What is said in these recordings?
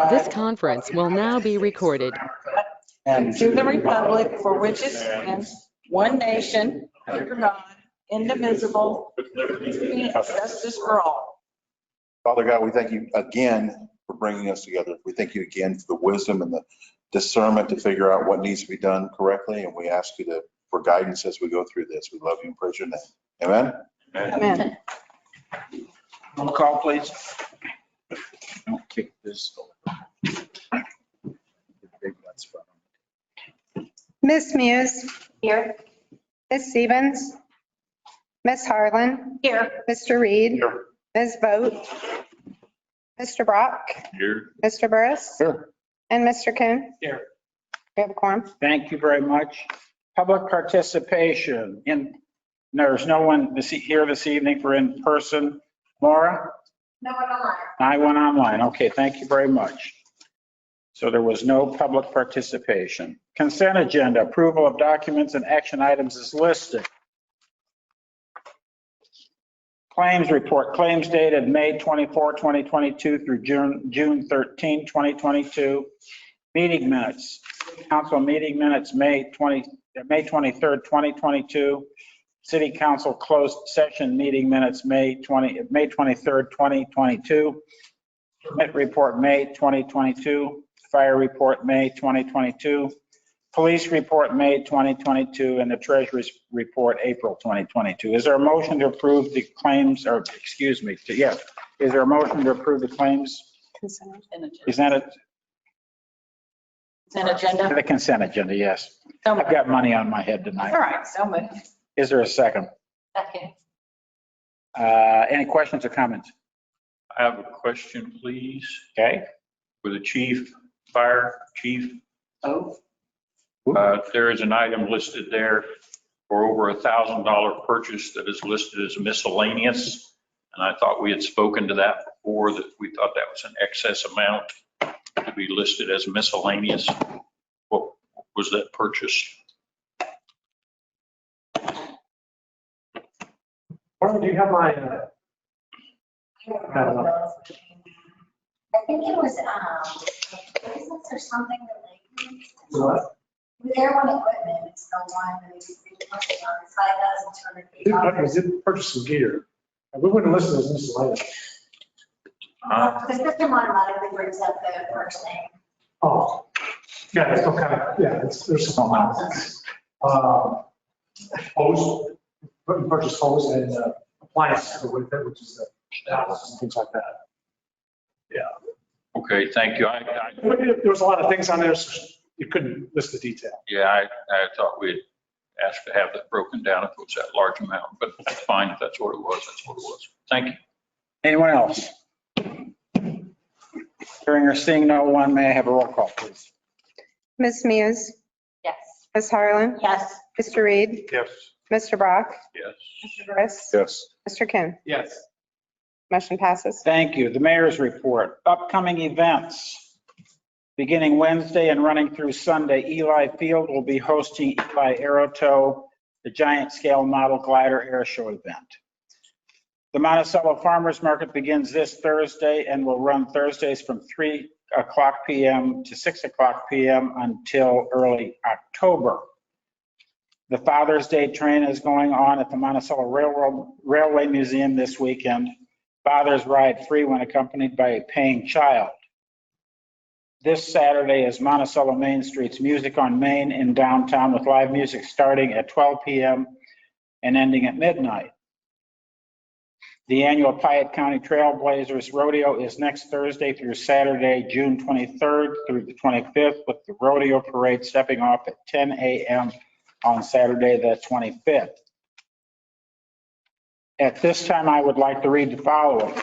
This conference will now be recorded. And to the republic for which it stands, one nation, under God, indivisible, with liberty and justice for all. Father God, we thank you again for bringing us together. We thank you again for the wisdom and the discernment to figure out what needs to be done correctly. And we ask you for guidance as we go through this. We love you and praise your name. Amen. Amen. Roll call, please. Don't kick this. Ms. Muse. Here. Ms. Stevens. Ms. Harlan. Here. Mr. Reed. Here. Ms. Vogt. Mr. Brock. Here. Mr. Burris. Here. And Mr. Kuhn. Here. We have a quorum. Thank you very much. Public participation. There's no one here this evening for in person. Laura? No one online. I went online. Okay, thank you very much. So there was no public participation. Consent agenda, approval of documents and action items is listed. Claims report, claims dated May 24, 2022 through June 13, 2022. Meeting minutes, council meeting minutes, May 23rd, 2022. City council closed session meeting minutes, May 23rd, 2022. Permit report, May 2022. Fire report, May 2022. Police report, May 2022, and the treasurer's report, April 2022. Is there a motion to approve the claims, or excuse me, yes. Is there a motion to approve the claims? Consent. Is that it? Consent agenda. The consent agenda, yes. So I've moved. got money on my head tonight. All right, so moved. Is there a second? Second. Any questions or comments? I have a question, please, Okay. for the chief, fire chief. Oh. There is an item listed there for over $1,000 purchase that is listed as miscellaneous. And I thought we had spoken to that before, that we thought that was an excess amount to be listed as miscellaneous. What was that purchase? Or do you have my, I think it was, business or something related. what? Airborne equipment, it's the one that is requested on $5,250. We did purchase some gear. And we wouldn't list it as miscellaneous. The system automatically brings up the first name. Oh, yeah, it's still kind of, yeah, there's some amounts. Hose, we purchased hose and appliances with it, which is the house and things like that. Okay, thank you. But there was a lot of things on there, so you couldn't list the detail. Yeah, I thought we'd asked to have that broken down if it was that large amount, but that's fine. If that's what it was, that's what it was. Thank you. Anyone else? Hearing or seeing no one, may I have a roll call, please? Ms. Muse. Yes. Ms. Harlan. Yes. Mr. Reed. Yes. Mr. Brock. Yes. Mr. Burris. Yes. Mr. Kuhn. Yes. Motion passes. Thank you. The mayor's report. Upcoming events. Beginning Wednesday and running through Sunday, Eli Field will be hosting Eli Aerotow, the giant scale model glider air show event. The Monticello Farmers Market begins this Thursday and will run Thursdays from 3 o'clock p.m. to 6 o'clock p.m. until early October. The Father's Day train is going on at the Monticello Railway Museum this weekend. Fathers ride free when accompanied by a paying child. This Saturday is Monticello Main Street's Music on Main in downtown, with live music starting at 12 p.m. and ending at midnight. The annual Piatt County Trailblazers Rodeo is next Thursday through Saturday, June 23rd through the 25th, with the rodeo parade stepping off at 10 a.m. on Saturday the 25th. At this time, I would like to read the following.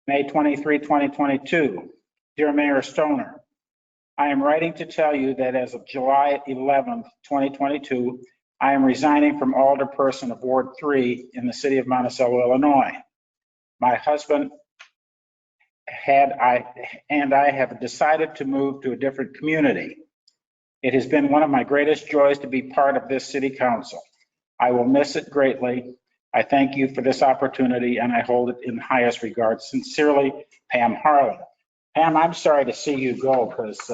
May 23, 2022. Dear Mayor Stoner, I am writing to tell you that as of July 11th, 2022, I am resigning from alderperson of Ward 3 in the city of Monticello, Illinois. My husband and I have decided to move to a different community. It has been one of my greatest joys to be part of this city council. I will miss it greatly. I thank you for this opportunity and I hold it in highest regard. Sincerely, Pam Harlan. Pam, I'm sorry to see you go because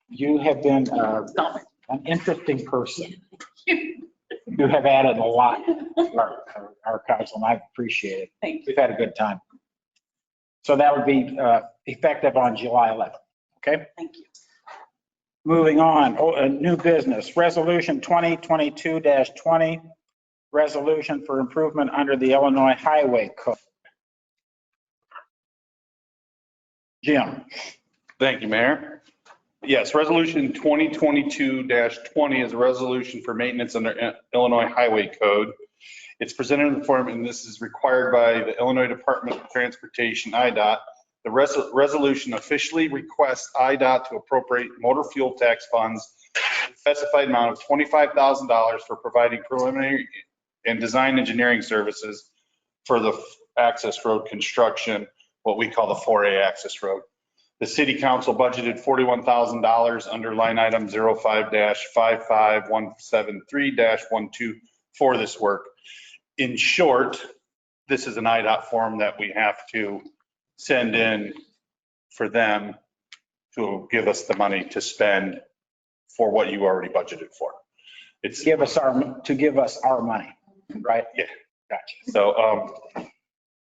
you have been an interesting person. You have added a lot to our council, and I appreciate it. Thank you. We've had a good time. So that would be effective on July 11th, okay? Thank you. Moving on, new business, Resolution 2022-20, resolution for improvement under the Illinois Highway Code. Jim, Thank you, Mayor. Yes, Resolution 2022-20 is a resolution for maintenance under Illinois Highway Code. It's presented in the form, and this is required by the Illinois Department of Transportation, IDOT. The resolution officially requests IDOT to appropriate motor fuel tax funds, a specified amount of $25,000 for providing preliminary and design engineering services for the access road construction, what we call the 4A access road. The city council budgeted $41,000 under line item 05-55173-12 for this work. In short, this is an IDOT form that we have to send in for them to give us the money to spend for what you already budgeted for. It's to give us our money, right? Yeah. Gotcha. So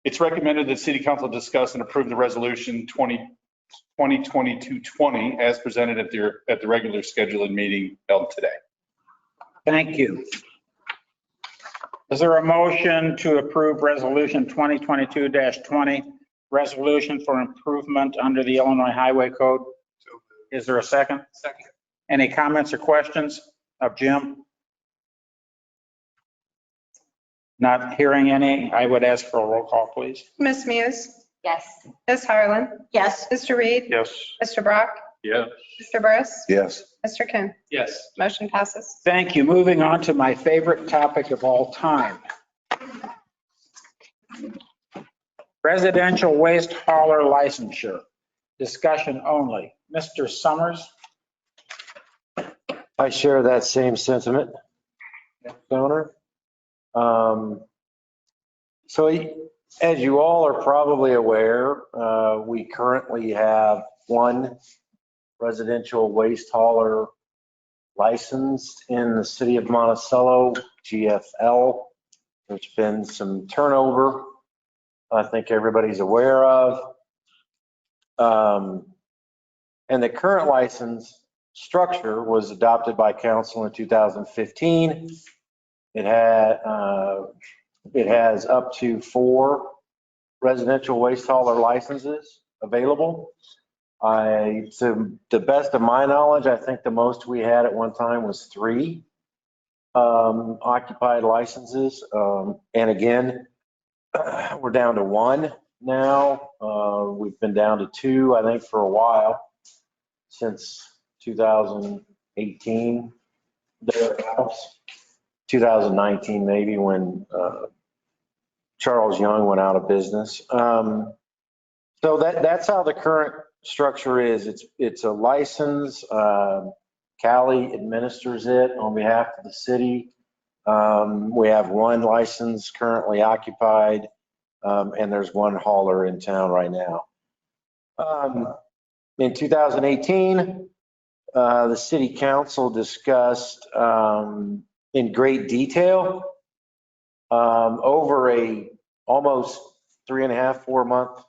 it's recommended that city council discuss and approve the resolution 2022-20 as presented at the regular scheduled meeting held today. Thank you. Is there a motion to approve resolution 2022-20, resolution for improvement under the Illinois Highway Code? Is there a second? Second. Any comments or questions of Jim? Not hearing any, I would ask for a roll call, please. Ms. Muse, Yes. Ms. Harlan, Yes. Mr. Reed, Yes. Mr. Brock, Yes. Mr. Burris, Yes. Mr. Kim. Yes. Motion passes. Thank you. Moving on to my favorite topic of all time. Residential waste hauler licensure. Discussion only. Mr. Summers? I share that same sentiment, Donor. So as you all are probably aware, we currently have one residential waste hauler licensed in the city of Monticello, GFL. There's been some turnover, I think everybody's aware of. And the current license structure was adopted by council in 2015. It has up to 4 residential waste hauler licenses available. To the best of my knowledge, I think the most we had at one time was 3 occupied licenses. And again, we're down to 1 now. We've been down to 2, I think, for a while, since 2018, thereabouts, 2019 maybe, when Charles Young went out of business. So that's how the current structure is. It's a license. Cali administers it on behalf of the city. We have 1 license currently occupied, and there's 1 hauler in town right now. In 2018, the city council discussed in great detail over a almost 3.5-4 month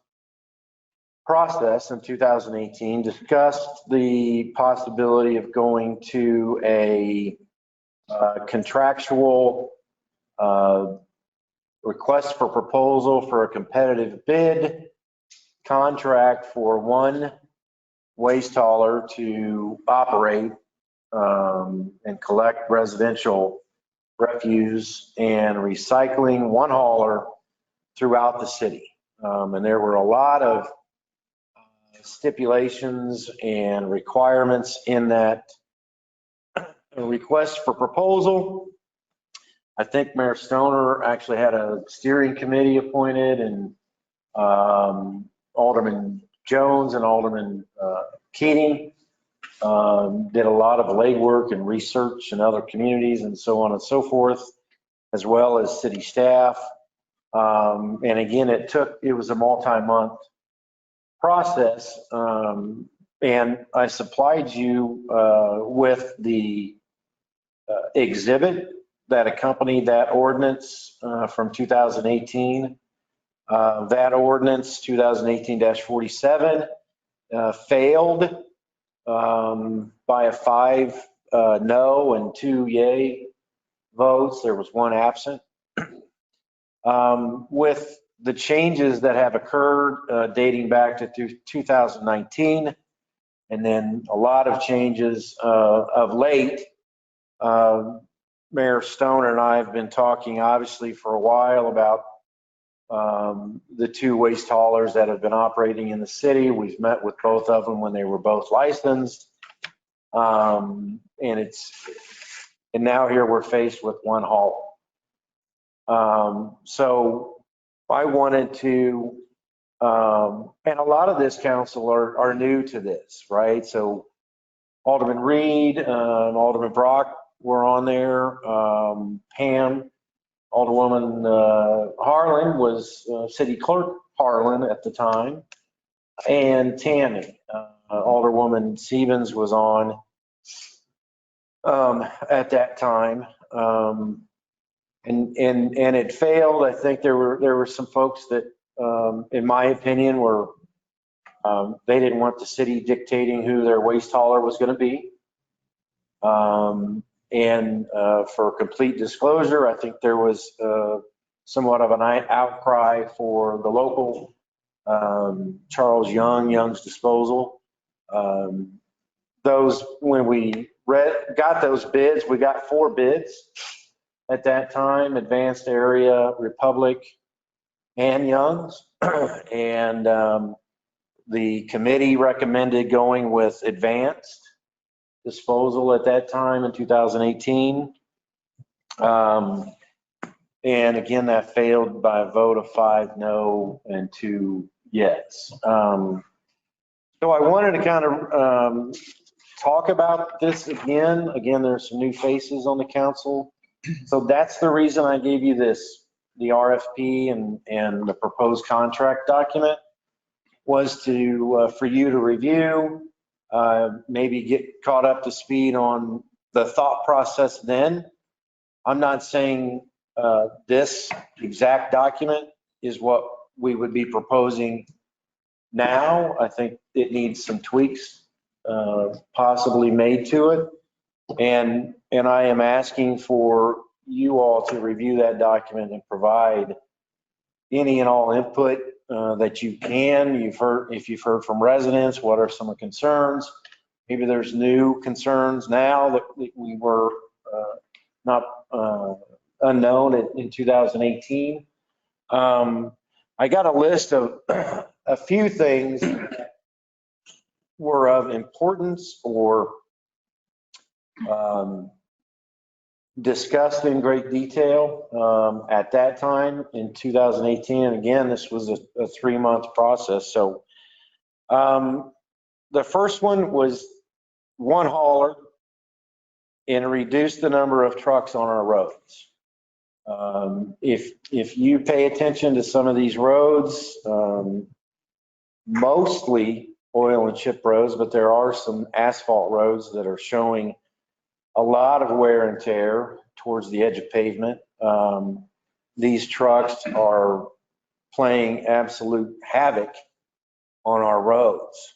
process in 2018, discussed the possibility of going to a contractual request for proposal for a competitive bid contract for 1 waste hauler to operate and collect residential refuse and recycling, 1 hauler throughout the city. And there were a lot of stipulations and requirements in that request for proposal. I think Mayor Stoner actually had a steering committee appointed, and Alderman Jones and Alderman Keating did a lot of legwork and research in other communities and so on and so forth, as well as city staff. And again, it was a multi-month process. And I supplied you with the exhibit that accompanied that ordinance from 2018. That ordinance, 2018-47, failed by a 5 no and 2 yay votes. There was 1 absent. With the changes that have occurred dating back to 2019, and then a lot of changes of late, Mayor Stoner and I have been talking obviously for a while about the 2 waste haulers that have been operating in the city. We've met with both of them when they were both licensed. And now here we're faced with 1 hauler. So I wanted to, and a lot of this council are new to this, right? So Alderman Reed, Alderman Brock were on there. Pam, Alderwoman Harlan was City Clerk Harlan at the time. And Tammy, Alderwoman Stevens was on at that time. And it failed. I think there were some folks that, in my opinion, were they didn't want the city dictating who their waste hauler was going to be. And for complete disclosure, I think there was somewhat of an outcry for the local Charles Young's Disposal. Those, when we got those bids, we got 4 bids at that time: Advanced Area, Republic, and Young's. And the committee recommended going with Advanced Disposal at that time in 2018. And again, that failed by a vote of 5 no and 2 yes. So I wanted to kind of talk about this again. Again, there's some new faces on the council. So that's the reason I gave you this, the RFP and the proposed contract document, was to for you to review, maybe get caught up to speed on the thought process then. I'm not saying this exact document is what we would be proposing now. I think it needs some tweaks possibly made to it. And I am asking for you all to review that document and provide any and all input that you can. If you've heard from residents, what are some of the concerns? Maybe there's new concerns now that we were not unknown in 2018. I got a list of a few things that were of importance or discussed in great detail at that time in 2018. And again, this was a 3-month process. So the first one was 1 hauler and reduce the number of trucks on our roads. If you pay attention to some of these roads, mostly oil and chip roads, but there are some asphalt roads that are showing a lot of wear and tear towards the edge of pavement. These trucks are playing absolute havoc on our roads.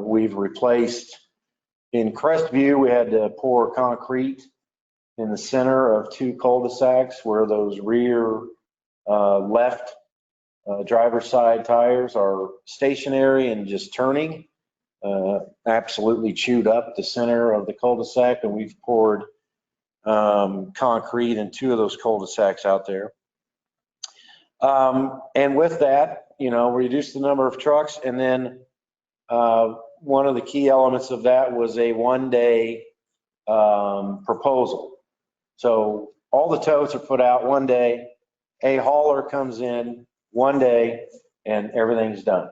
We've replaced, in Crestview, we had to pour concrete in the center of 2 cul-de-sacs where those rear left driver's side tires are stationary and just turning. Absolutely chewed up the center of the cul-de-sac, and we've poured concrete in 2 of those cul-de-sacs out there. And with that, reduce the number of trucks. And then one of the key elements of that was a 1-day proposal. So all the totes are put out 1 day, a hauler comes in 1 day, and everything's done.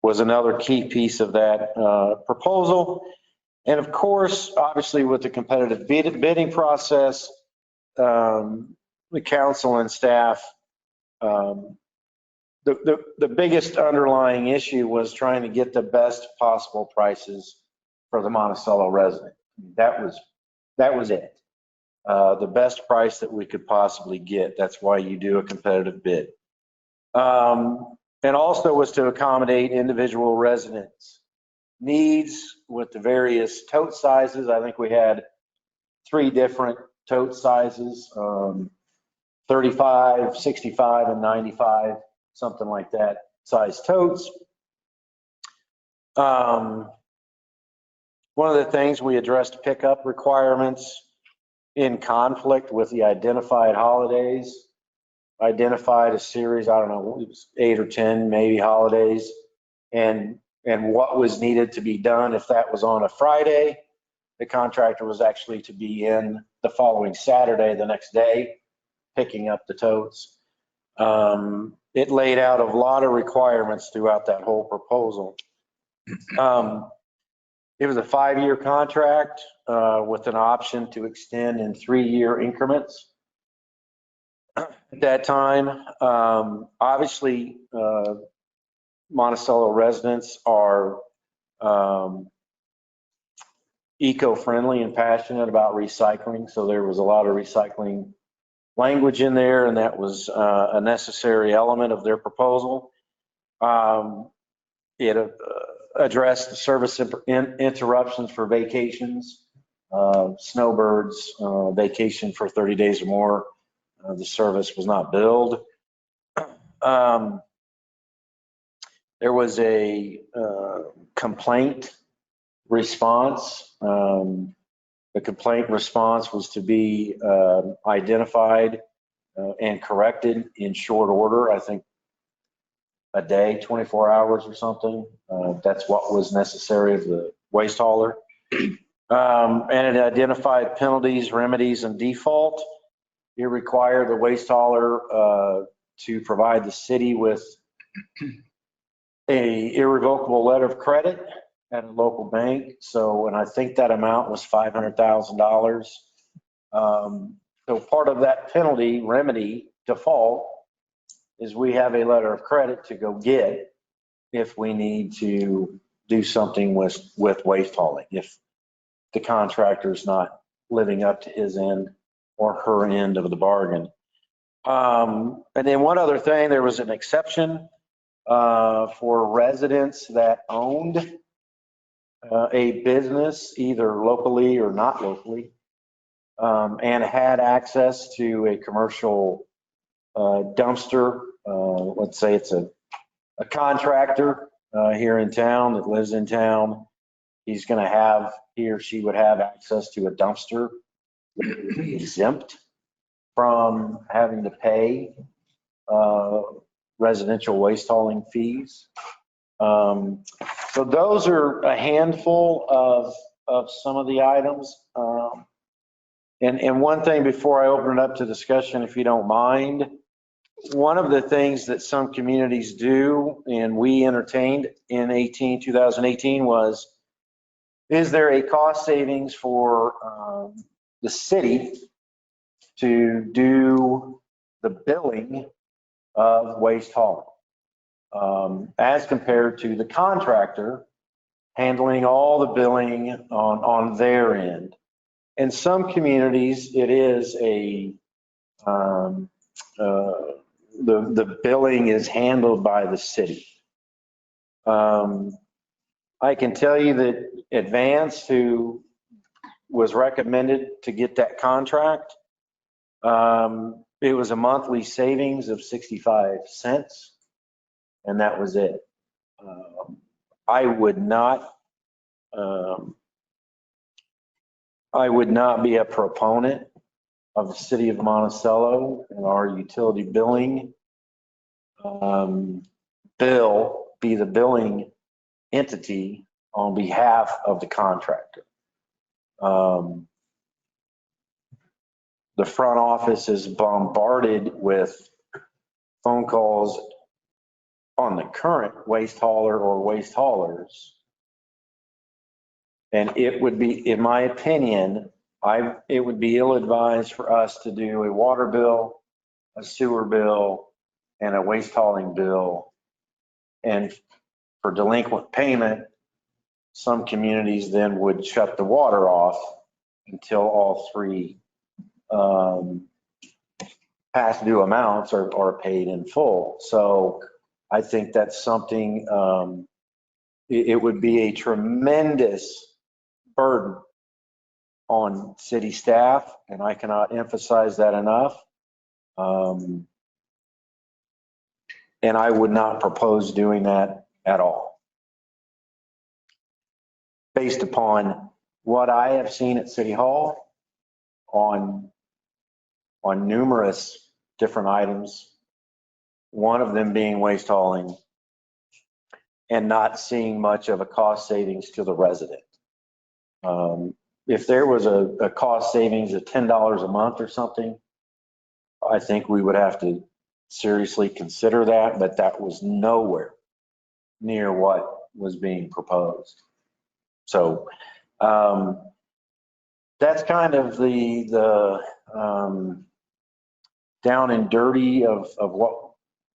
Was another key piece of that proposal. And of course, obviously with the competitive bidding process, the council and staff the biggest underlying issue was trying to get the best possible prices for the Monticello resident. That was it. The best price that we could possibly get. That's why you do a competitive bid. And also was to accommodate individual residents' needs with the various tote sizes. I think we had 3 different tote sizes, 35, 65, and 95, something like that, size totes. One of the things we addressed pickup requirements in conflict with the identified holidays, identified a series, I don't know, it was 8 or 10 maybe holidays, and what was needed to be done. If that was on a Friday, the contractor was actually to be in the following Saturday, the next day, picking up the totes. It laid out a lot of requirements throughout that whole proposal. It was a 5-year contract with an option to extend in 3-year increments. At that time, obviously, Monticello residents are eco-friendly and passionate about recycling, so there was a lot of recycling language in there, and that was a necessary element of their proposal. It addressed service interruptions for vacations, snowbirds, vacation for 30 days or more. The service was not billed. There was a complaint response. The complaint response was to be identified and corrected in short order. I think a day, 24 hours or something. That's what was necessary of the waste hauler. And it identified penalties, remedies, and default. It required the waste hauler to provide the city with a irrevocable letter of credit at a local bank. So, and I think that amount was $500,000. So part of that penalty, remedy, default is we have a letter of credit to go get if we need to do something with waste hauling, if the contractor's not living up to his end or her end of the bargain. And then one other thing, there was an exception for residents that owned a business, either locally or not locally, and had access to a commercial dumpster. Let's say it's a contractor here in town that lives in town. He's going to have, he or she would have access to a dumpster exempt from having to pay residential waste hauling fees. So those are a handful of some of the items. And one thing before I open it up to discussion, if you don't mind, one of the things that some communities do, and we entertained in 2018 was, is there a cost savings for the city to do the billing of waste hauling as compared to the contractor handling all the billing on their end? In some communities, it is the billing is handled by the city. I can tell you that Advance, who was recommended to get that contract, it was a monthly savings of 65 cents, and that was it. I would not be a proponent of the city of Monticello and our utility billing be the billing entity on behalf of the contractor. The front office is bombarded with phone calls on the current waste hauler or waste haulers. And it would be, in my opinion, it would be ill-advised for us to do a water bill, a sewer bill, and a waste hauling bill. And for delinquent payment, some communities then would shut the water off until all three past due amounts are paid in full. So I think that's something, it would be a tremendous burden on city staff, and I cannot emphasize that enough. And I would not propose doing that at all. Based upon what I have seen at City Hall on numerous different items, one of them being waste hauling, and not seeing much of a cost savings to the resident. If there was a cost savings of $10 a month or something, I think we would have to seriously consider that, but that was nowhere near what was being proposed. So that's kind of the down and dirty of what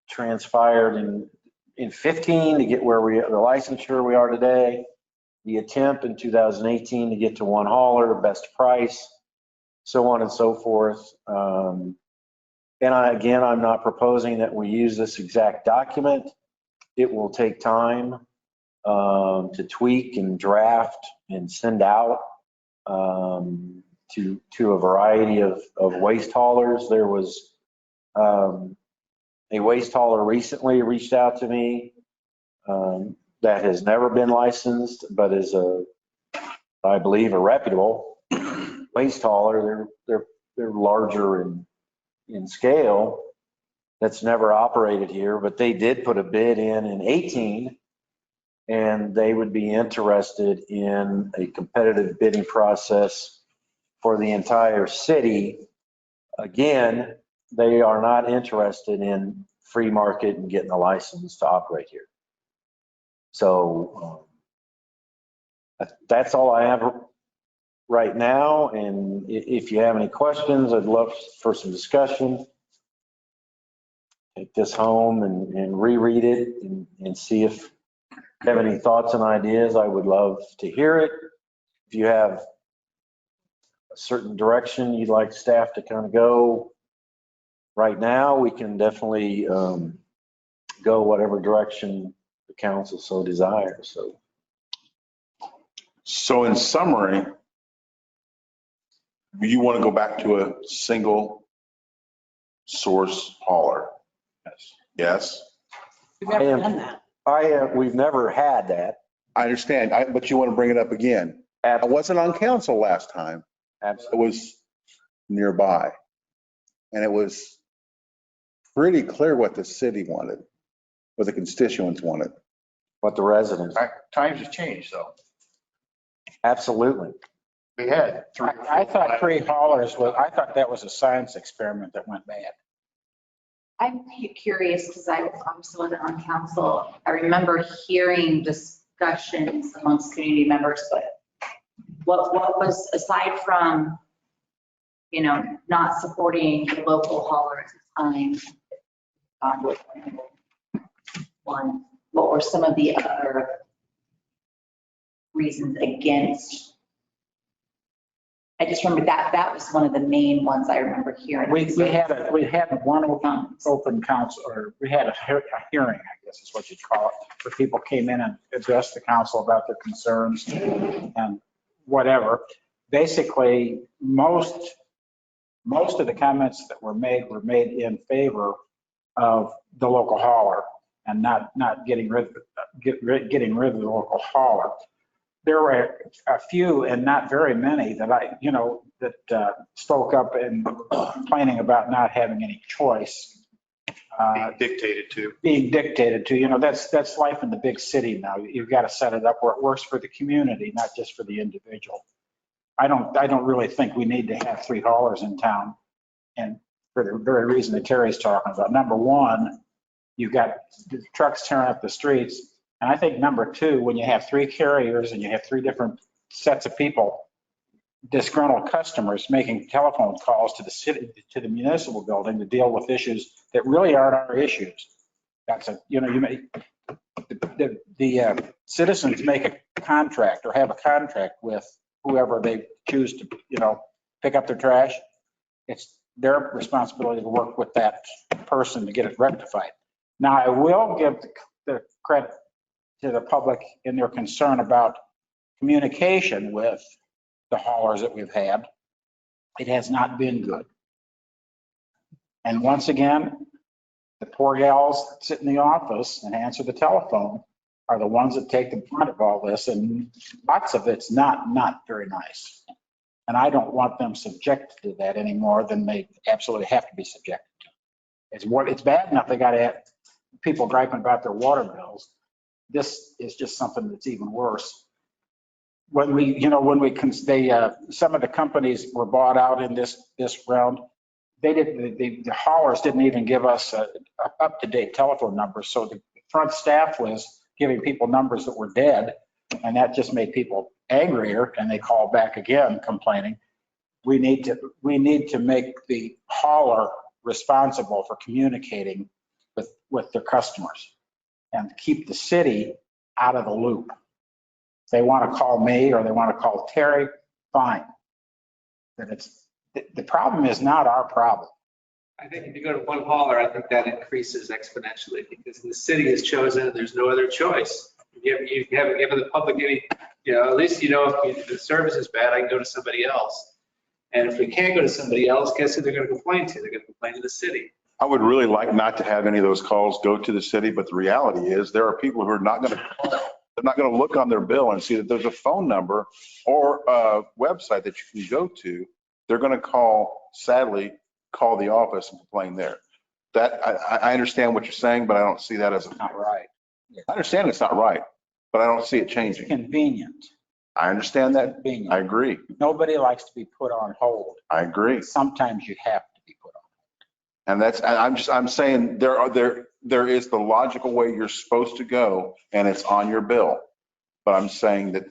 transpired in 15 to get where the licensure we are today, the attempt in 2018 to get to one hauler, best price, so on and so forth. And I'm not proposing that we use this exact document. It will take time to tweak and draft and send out to a variety of waste haulers. There was a waste hauler recently reached out to me that has never been licensed, but is I believe, a reputable waste hauler. They're larger in scale. That's never operated here, but they did put a bid in 18, and they would be interested in a competitive bidding process for the entire city. Again, they are not interested in free market and getting a license to operate here. So that's all I have right now. And if you have any questions, I'd love for some discussion. Take this home and reread it and see if you have any thoughts and ideas. I would love to hear it. If you have a certain direction you'd like staff to kind of go right now, we can definitely go whatever direction the council so desires. So in summary, you want to go back to a single source hauler? Yes? We've never done that. We've never had that. I understand, but you want to bring it up again. I wasn't on council last time. It was nearby. And it was pretty clear what the city wanted, what the constituents wanted. What the residents. Times have changed, though. Absolutely. We had three. I thought free haulers I thought that was a science experiment that went bad. I'm curious because I obviously wasn't on council. I remember hearing discussions amongst community members, but what was, aside from, not supporting the local hauler at the time, what were some of the other reasons against? I just remember that was one of the main ones I remember hearing. We had one open council, or we had a hearing, I guess is what you'd call it, where people came in and addressed the council about their concerns and whatever. Basically, most of the comments that were made in favor of the local hauler and not getting rid of the local hauler. There were a few, and not very many, that spoke up and complaining about not having any choice. Being dictated to. That's life in the big city now. You've got to set it up where it works for the community, not just for the individual. I don't really think we need to have three haulers in town, and for the very reason that Terry's talking about. Number one, you've got the trucks tearing up the streets. And I think number two, when you have three carriers and you have three different sets of people, disgruntled customers making telephone calls to the city, to the municipal building to deal with issues that really aren't our issues. That's you may, the citizens make a contract or have a contract with whoever they choose to, pick up their trash. It's their responsibility to work with that person to get it rectified. Now, I will give the credit to the public in their concern about communication with the haulers that we've had. It has not been good. And once again, the poor gals that sit in the office and answer the telephone are the ones that take the brunt of all this, and lots of it's not very nice. And I don't want them subjected to that any more than they absolutely have to be subjected to. It's bad enough they got to have people griping about their water bills. This is just something that's even worse. When some of the companies were bought out in this round, the haulers didn't even give us a up-to-date telephone number. So the front staff was giving people numbers that were dead, and that just made people angrier, and they called back again complaining. We need to make the hauler responsible for communicating with their customers and keep the city out of the loop. If they want to call me or they want to call Terry, fine. But the problem is not our problem. I think if you go to one hauler, I think that increases exponentially because the city has chosen and there's no other choice. You haven't given the public any, at least if the service is bad, I can go to somebody else. And if we can't go to somebody else, guess who they're going to complain to? They're going to complain to the city. I would really like not to have any of those calls go to the city, but the reality is there are people who are not going to call. They're not going to look on their bill and see that there's a phone number or a website that you can go to. They're going to sadly call the office and complain there. That I understand what you're saying, but I don't see that as Not right. I understand it's not right, but I don't see it changing. Convenient. I understand that. Convenient. I agree. Nobody likes to be put on hold. I agree. Sometimes you have to be put on. And I'm saying there is the logical way you're supposed to go and it's on your bill. But I'm saying that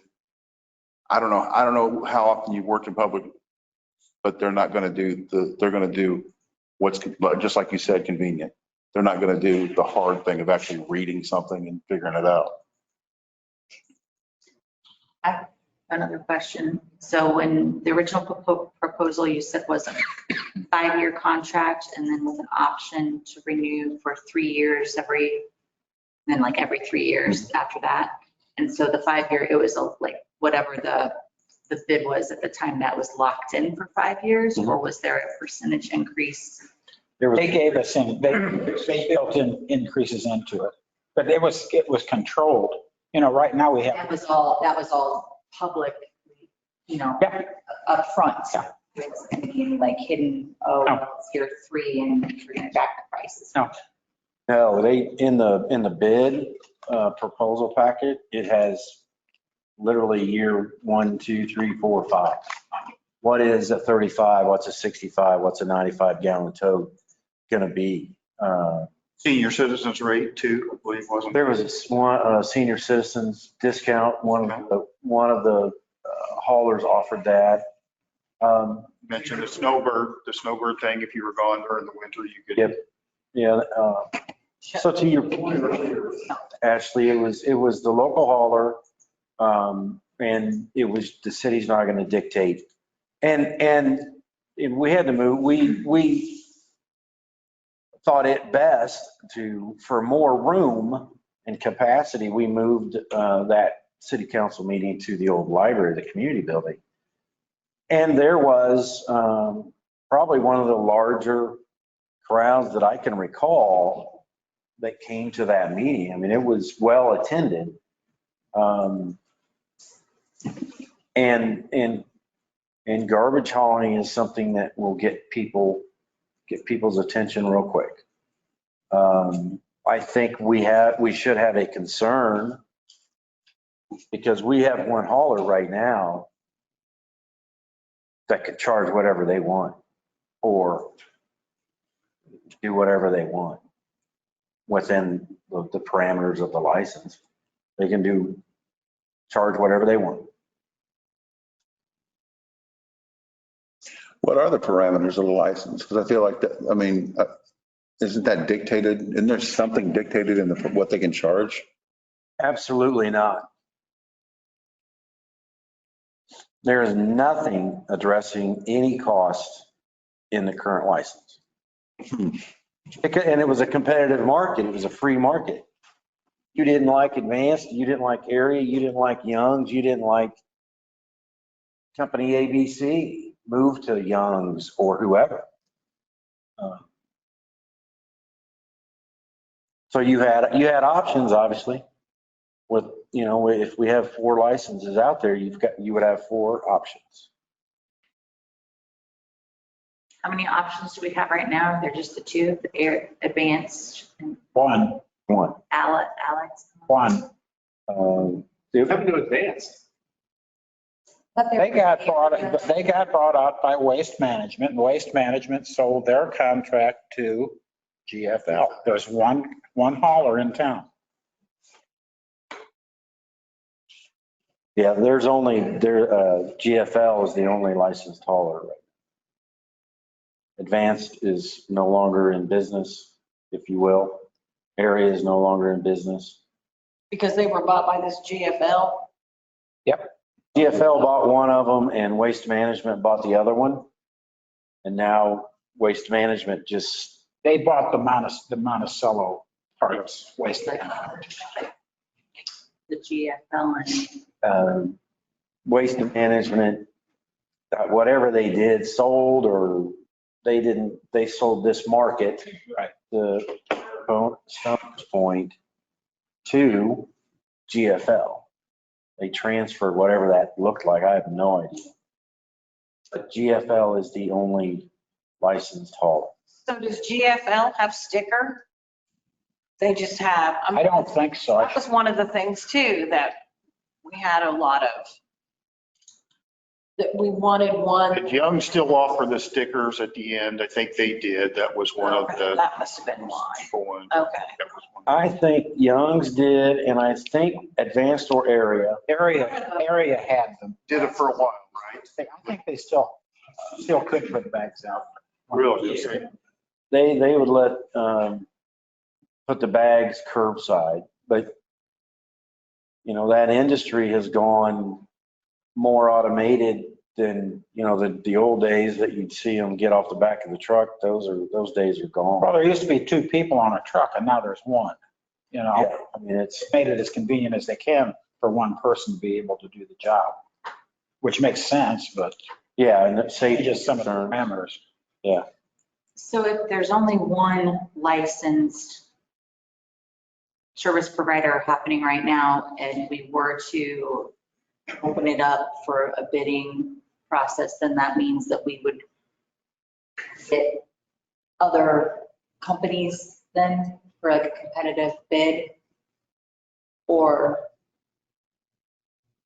I don't know how often you've worked in public, but they're not going to they're going to do what's just like you said, convenient. They're not going to do the hard thing of actually reading something and figuring it out. I have another question. So when the original proposal you said was a 5-year contract and then with an option to renew for 3 years every 3 years after that. And so the 5-year, it was whatever the bid was at the time that was locked in for 5 years, or was there a percentage increase? They gave us they built in increases into it, but it was controlled. Right now we have. That was all public, up front. Yeah. It was going to be hidden, it's year 3 and we're going to back the prices. No, they, in the bid proposal packet, it has literally year 1, 2, 3, 4, 5. What is a 35? What's a 65? What's a 95 gallon tote going to be? Senior citizens rate too, I believe, wasn't There was a senior citizens discount. One of the haulers offered that. mentioned the snowbird thing. If you were gone during the winter, you could. Yep. Yeah. So to your point, Ashley, it was the local hauler, and it was the city's not going to dictate. And we had to move. We thought it best for more room and capacity. We moved that city council meeting to the old library, the community building. And there was probably one of the larger crowds that I can recall that came to that meeting. I mean, it was well attended. And garbage hauling is something that will get people's attention real quick. I think we should have a concern because we have one hauler right now that could charge whatever they want or do whatever they want within the parameters of the license. They can charge whatever they want. What are the parameters of the license? Because I feel like that, I mean, isn't that dictated? Isn't there something dictated in what they can charge? Absolutely not. There is nothing addressing any cost in the current license. And it was a competitive market. It was a free market. You didn't like Advanced, you didn't like Area, you didn't like Young's, you didn't like Company ABC, move to Young's or whoever. So you had options, obviously. With, you know, if we have 4 licenses out there, you would have 4 options. How many options do we have right now? They're just the 2, the Air Advanced and One. Alex. One. Having to advance. They got bought out by Waste Management, and Waste Management sold their contract to GFL. There's one hauler in town. Yeah, GFL is the only licensed hauler right now. Advanced is no longer in business, if you will. Area is no longer in business. Because they were bought by this GFL. Yep. GFL bought one of them and Waste Management bought the other one. And now Waste Management They bought the Monticello part of Waste Management. The GFL and Waste Management, whatever they did, sold or they sold this market, Right. the Stump's Point to GFL. They transferred whatever that looked like. I have no idea. But GFL is the only licensed hauler. So does GFL have sticker? They just have. I don't think so. That was one of the things too, that we had a lot of, that we wanted one. Did Young still offer the stickers at the end? I think they did. That was one of the. That must have been why. One. Okay. That was one. I think Young's did, and I think Advanced or Area. Area had them. Did it for a while, right? I think they still could put bags out. Really? Okay. They would let, put the bags curbside, but you know, that industry has gone more automated than, you know, the old days that you'd see them get off the back of the truck. Those days are gone. Well, there used to be 2 people on a truck and now there's 1, you know. Yeah, I mean, it's Made it as convenient as they can for one person to be able to do the job, which makes sense, but yeah, and it's safety just some of the concerns. parameters. Yeah. so if there's only one licensed service provider happening right now, and we were to open it up for a bidding process, then that means that we would get other companies then for like a competitive bid? Or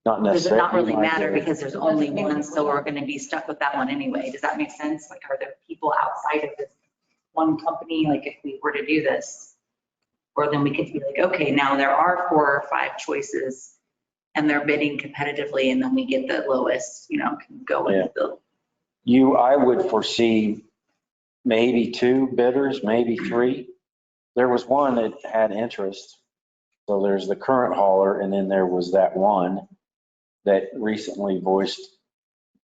Not does it necessarily. not really matter because there's only one, so we're going to be stuck with that one anyway? Does that make sense? Like, are there people outside of this one company, like if we were to do this? Or then we could be like, okay, now there are 4 or 5 choices and they're bidding competitively, and then we get the lowest, you know, can go with the. I would foresee maybe 2 bidders, maybe 3. There was one that had interest. So there's the current hauler, and then there was that one that recently voiced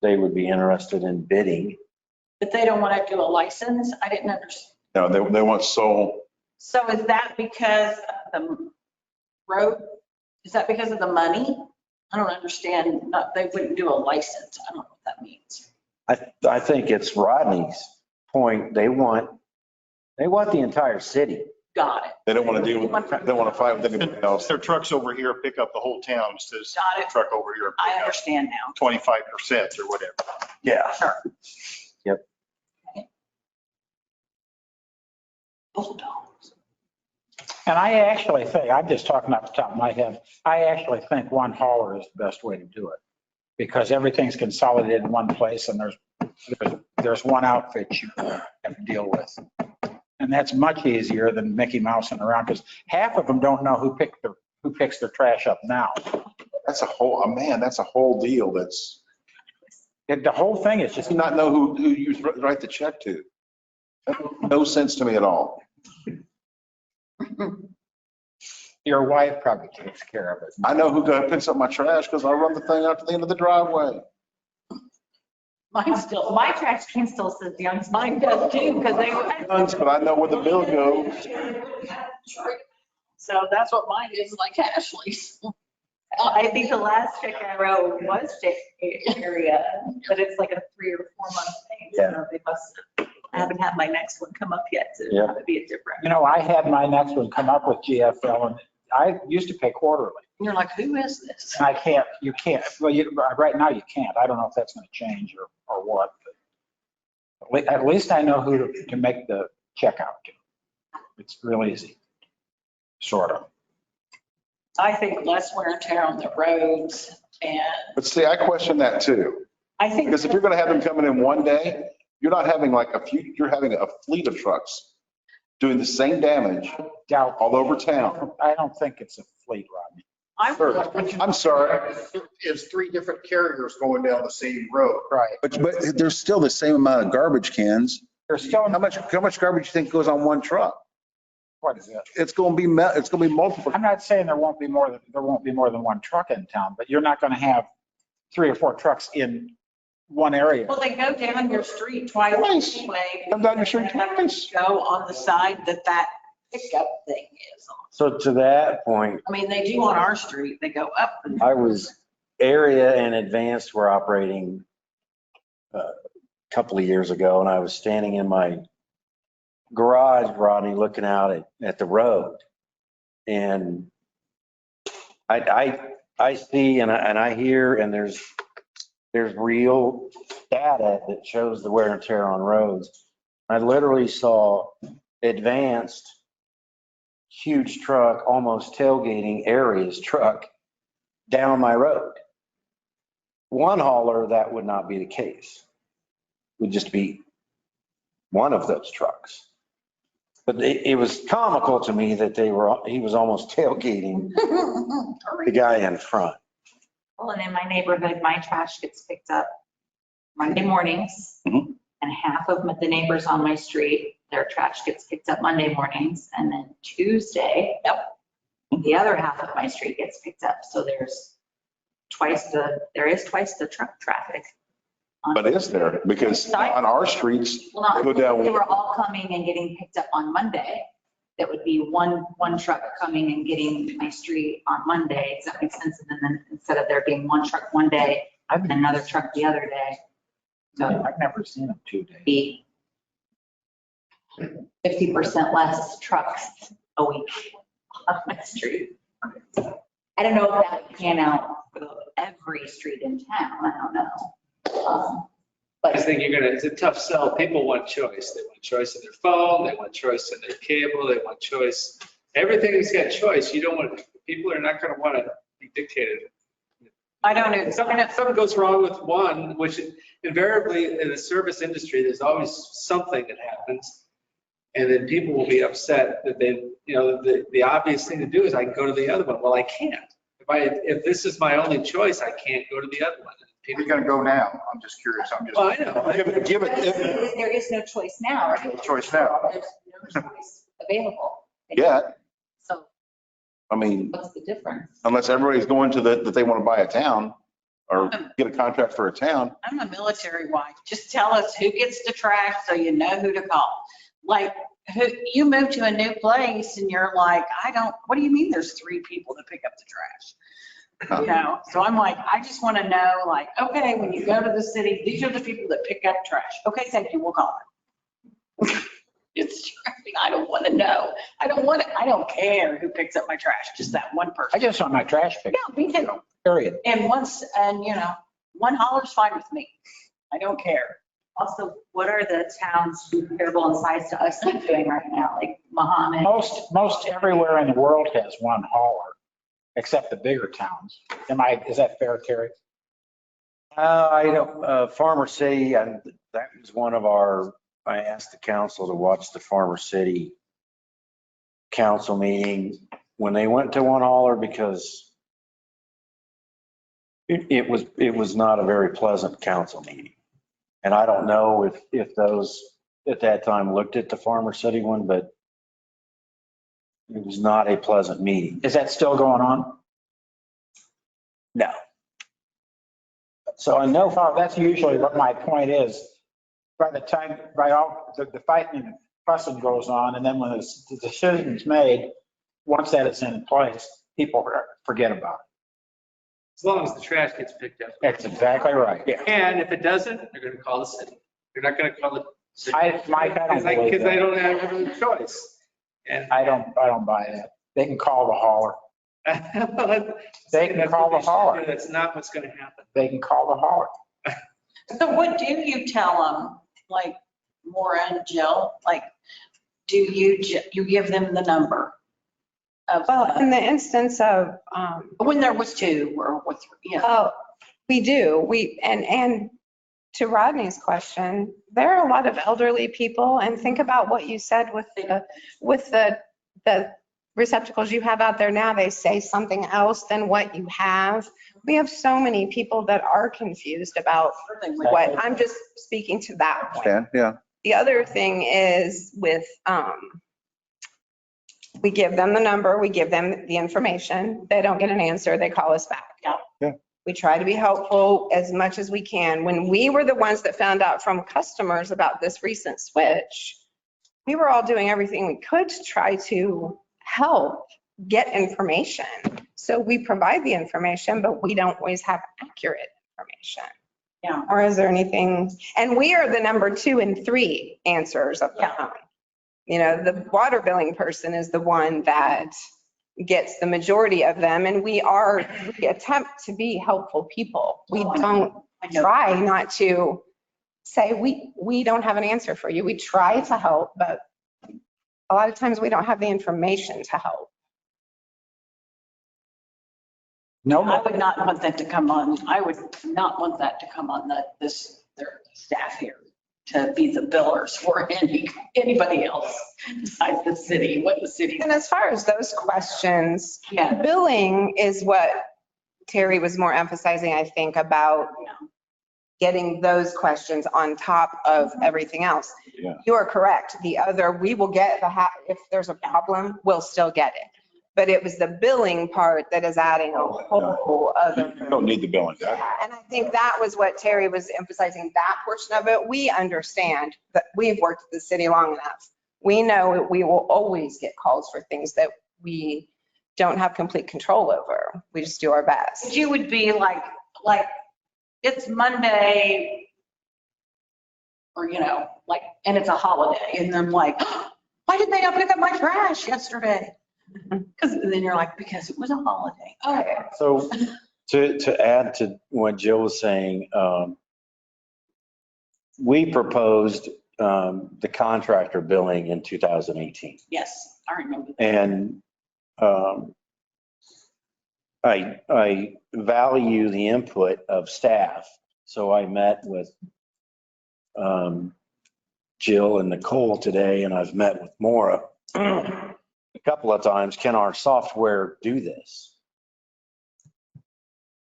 they would be interested in bidding. But they don't want to do a license? I didn't understand. No, they want sole. So is that because of the road? Is that because of the money? I don't understand. They wouldn't do a license. I don't know what that means. I think it's Rodney's point. They want the entire city. Got it. They don't want to deal with, they don't want to fight with anybody else. Their trucks over here pick up the whole town instead of Got it. truck over here. I understand now. 25% or whatever. Yeah. Sure. Yep. Bulldogs. And I actually think, I'm just talking off the top of my head, I actually think one hauler is the best way to do it. Because everything's consolidated in one place and there's one outfit you have to deal with. And that's much easier than Mickey Mousing around, because half of them don't know who picks their trash up now. That's a whole, man, that's a whole deal. The whole thing is Just just, do not know who you write the check to. That makes no sense to me at all. your wife probably takes care of it. I know who picks up my trash because I run the thing out to the end of the driveway. Mine still, My trash can still says Youngstown. mine does too, because they were. But I know where the bill goes. So that's what mine is, like Ashley's. I think the last check I wrote was area, but it's like a 3 or 4 month thing. So they must, I haven't had my next one come up yet, so Yeah. it would be a different. You know, I had my next one come up with GFL and I used to pay quarterly. And you're like, who is this? And I can't, you can't, well, right now you can't. I don't know if that's going to change or what. But at least I know who to make the check out to. It's real easy, sort of. I think less wear and tear on the roads, and But see, I question that too. I think. Because if you're going to have them coming in one day, you're not having like you're having a fleet of trucks doing the same damage Doubt, all over town. I don't think it's a fleet, Rodney. I'm sorry, It's 3 different carriers going down the same road. Right. but there's still the same amount of garbage cans. There's still, How much garbage do you think goes on one truck? what is it? It's going to be multiple. I'm not saying there won't be more than one truck in town, but you're not going to have 3 or 4 trucks in one area. Well, they go down your street twice Twice. anyway. Come down your street twice. Go on the side that pickup thing is on. So to that point, I mean, they do on our street, they go up and I was, Area and Advanced were operating a couple of years ago, and I was standing in my garage, Rodney, looking out at the road. And I see and I hear, and there's real data that shows the wear and tear on roads. I literally saw Advanced, huge truck, almost tailgating Area's truck down my road. One hauler, that would not be the case. Would just be one of those trucks. But it was comical to me that he was almost tailgating the guy in front. Well, and in my neighborhood, my trash gets picked up Monday mornings. Mhm. And half of the neighbors on my street, their trash gets picked up Monday mornings. And then Tuesday, the other half of my street gets picked up. So there is twice the truck traffic. But is there? Because on our streets, Well, go not, down. they were all coming and getting picked up on Monday. That would be one truck coming and getting my street on Monday. Does that make sense? And then instead of there being one truck one day and another truck the other day. So I've never seen them 2 days. be 50% less trucks a week on my street. I don't know if that would pan out for every street in town. I don't know. I just think it's a tough sell. People want choice. They want choice in their phone, they want choice in their cable, they want choice. Everything's got choice. You don't want, people are not going to want to be dictated. I don't know. If something goes wrong with one, which invariably in the service industry, there's always something that happens. And then people will be upset that the obvious thing to do is I can go to the other one. Well, I can't. If this is my only choice, I can't go to the other one. You're going to go now. I'm just curious. Well, I know. Give it, There is no choice now, right? Choice now. There's no choice available. yeah, So I mean, what's the difference? unless everybody's going to that they want to buy a town or get a contract for a town. I'm a military wife. Just tell us who gets the trash so you know who to call. Like, you move to a new place and you're like, what do you mean there's 3 people that pick up the trash? You know, so I'm like, I just want to know, like, okay, when you go to the city, these are the people that pick up trash. Okay, thank you, we'll call them. I don't want to know. I don't care who picks up my trash, just that one person. I just want my trash picked, Yeah, me too. period. And one holler's fine with me. I don't care. Also, what are the towns comparable in size to us doing right now? Like Muhammad? Most everywhere in the world has one hauler, except the bigger towns. Is that fair, Terry? I don't, Farmer City, and that was one of I asked the council to watch the Farmer City council meeting when they went to one hauler because it was not a very pleasant council meeting. And I don't know if those at that time looked at the Farmer City one, but it was not a pleasant meeting. Is that still going on? No. So I know that's usually what my point is. By the time, the fighting and fussing goes on, and then when the decision's made, once that is in place, people forget about As long as the trash gets picked up. it. That's exactly right. Yeah. And if it doesn't, they're going to call the city. They're not going to call the city. Mike, I don't believe Because they that. don't have a choice. And I don't buy that. They can call the hauler. They can That's call what the they should hauler. do. That's not what's going to happen. They can call the hauler. So what do you tell them, like Maura and Jill, like, do you give them the number? Of, Well, in the instance of, when there was two or with, yeah. oh, we do, and to Rodney's question, there are a lot of elderly people, and think about what you said with the receptacles you have out there now, they say something else than what you have. We have so many people that are confused about what, I'm just speaking to that point. Stan, yeah. The other thing is with, we give them the number, we give them the information. They don't get an answer, they call us back. Yeah. We try to be helpful as much as we can. When we were the ones that found out from customers about this recent switch, we were all doing everything we could to try to help get information. So we provide the information, but we don't always have accurate information. Yeah. Or is there anything, and we are the number 2 and 3 answers of the phone. You know, the water billing person is the one that gets the majority of them, and we attempt to be helpful people. We don't try not to say, we don't have an answer for you. We try to help, but a lot of times we don't have the information to help. No, I would not want that to come on, I would not want that to come on their staff here to be the billers for anybody else besides the city, what the city. And as far as those questions, Yeah. billing is what Terry was more emphasizing, I think, about getting those questions on top of everything else. Yeah. You are correct. The other, we will get if there's a problem, we'll still get it. But it was the billing part that is adding a whole other. You don't need the billing. And I think that was what Terry was emphasizing, that portion of it. We understand that we've worked at the city long enough. We know we will always get calls for things that we don't have complete control over. We just do our best. You would be like, it's Monday, or, and it's a holiday, and I'm like, why did they not pick up my trash yesterday? Because then you're like, because it was a holiday. Okay. So to add to what Jill was saying, we proposed the contractor billing in 2018. Yes, I remember that. And I value the input of staff. So I met with Jill and Nicole today, and I've met with Maura a couple of times. Can our software do this?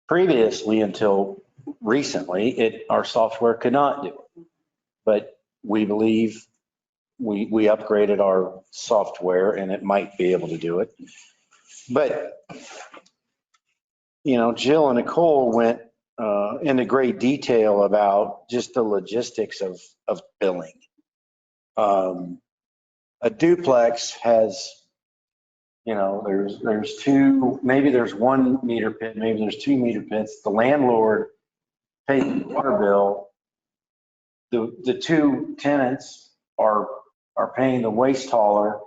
Previously, until recently, our software could not do it. But we believe we upgraded our software and it might be able to do it. But, Jill and Nicole went into great detail about just the logistics of billing. A duplex has, there's two, maybe there's 1 meter pit, maybe there's 2 meter pits. The landlord pays the water bill. The 2 tenants are paying the waste hauler.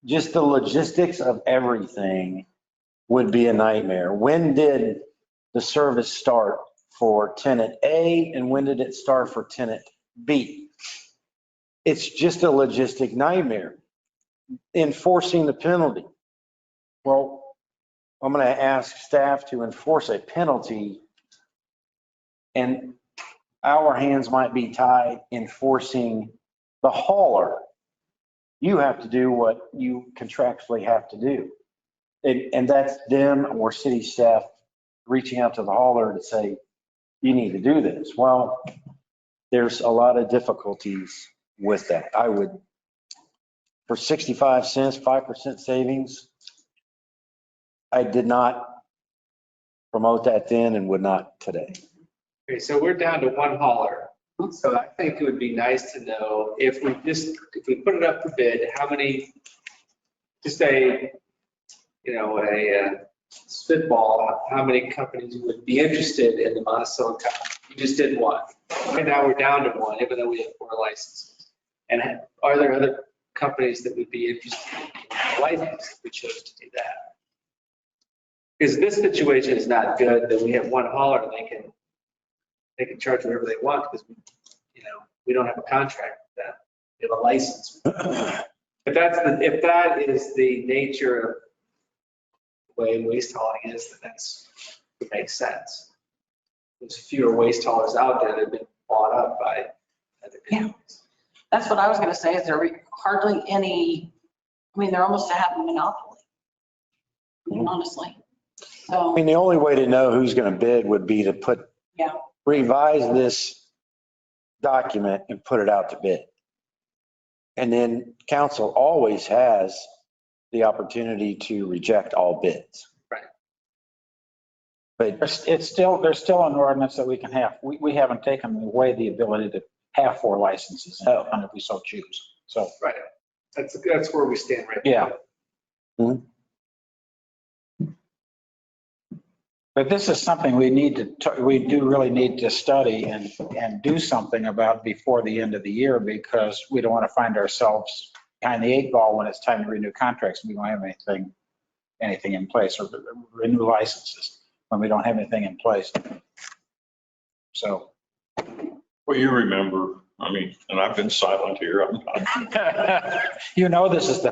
Just the logistics of everything would be a nightmare. When did the service start for tenant A and when did it start for tenant B? It's just a logistic nightmare. Enforcing the penalty. Well, I'm going to ask staff to enforce a penalty, and our hands might be tied enforcing the hauler. You have to do what you contractually have to do. And that's them or city staff reaching out to the hauler to say, you need to do this. Well, there's a lot of difficulties with that. I would, for 65 cents, 5% savings, I did not promote that then and would not today. Okay, so we're down to one hauler. So I think it would be nice to know if we put it up for bid, how many, just a spitball, how many companies would be interested in the Monticello Cup? You just did one. Right now we're down to one, even though we have 4 licenses. And are there other companies that would be interested in license if we chose to do that? Because this situation is not good, that we have one hauler and they can charge whatever they want because, we don't have a contract with them. We have a license. If that is the nature of the way waste hauling is, then it makes sense. There's fewer waste haulers out there that have been bought up by other companies. That's what I was gonna say, is there hardly any, they're almost to have a monopoly, honestly. I So, mean, the only way to know who's going to bid would be to yeah, revise this document and put it out to bid. And then council always has the opportunity to reject all bids. Right. But There's still an ordinance that we can have. We haven't taken away the ability to have 4 licenses if we so choose. So, Right. That's where we stand right now. yeah. Mhm. But this is something we do really need to study and do something about before the end of the year, because we don't want to find ourselves behind the 8 ball when it's time to renew contracts. We don't have anything in place, or renew licenses when we don't have anything in place. So. Well, you remember, and I've been silent here. This is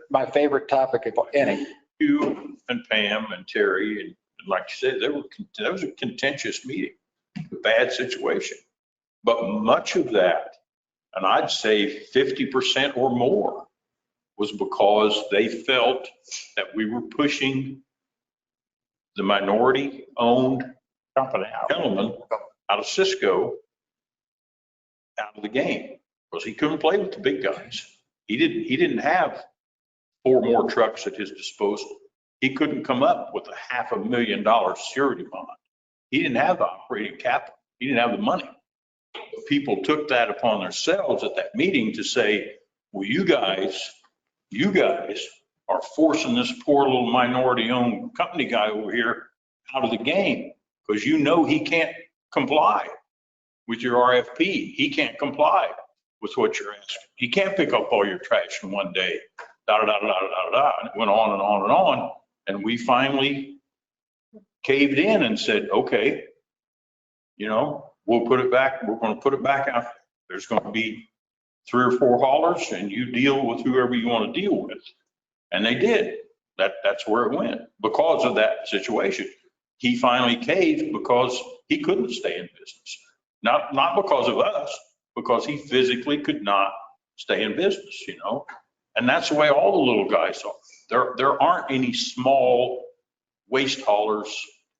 my favorite topic of any. You and Pam and Terry, and like you said, that was a contentious meeting, a bad situation. But much of that, and I'd say 50% or more, was because they felt that we were pushing the minority-owned Company out. gentleman out of Cisco out of the game, because he couldn't play with the big guys. He didn't have 4 more trucks at his disposal. He couldn't come up with a $500,000 security bond. He didn't have the operating capital. He didn't have the money. But people took that upon themselves at that meeting to say, well, you guys are forcing this poor little minority-owned company guy over here out of the game because he can't comply with your RFP. He can't comply with what you're asking. He can't pick up all your trash in one day. And it went on and on and on. And we finally caved in and said, okay, we'll put it back. We're going to put it back out. There's going to be 3 or 4 haulers and you deal with whoever you want to deal with. And they did. That's where it went because of that situation. He finally caved because he couldn't stay in business. Not because of us, because he physically could not stay in business, And that's the way all the little guys are. There aren't any small waste haulers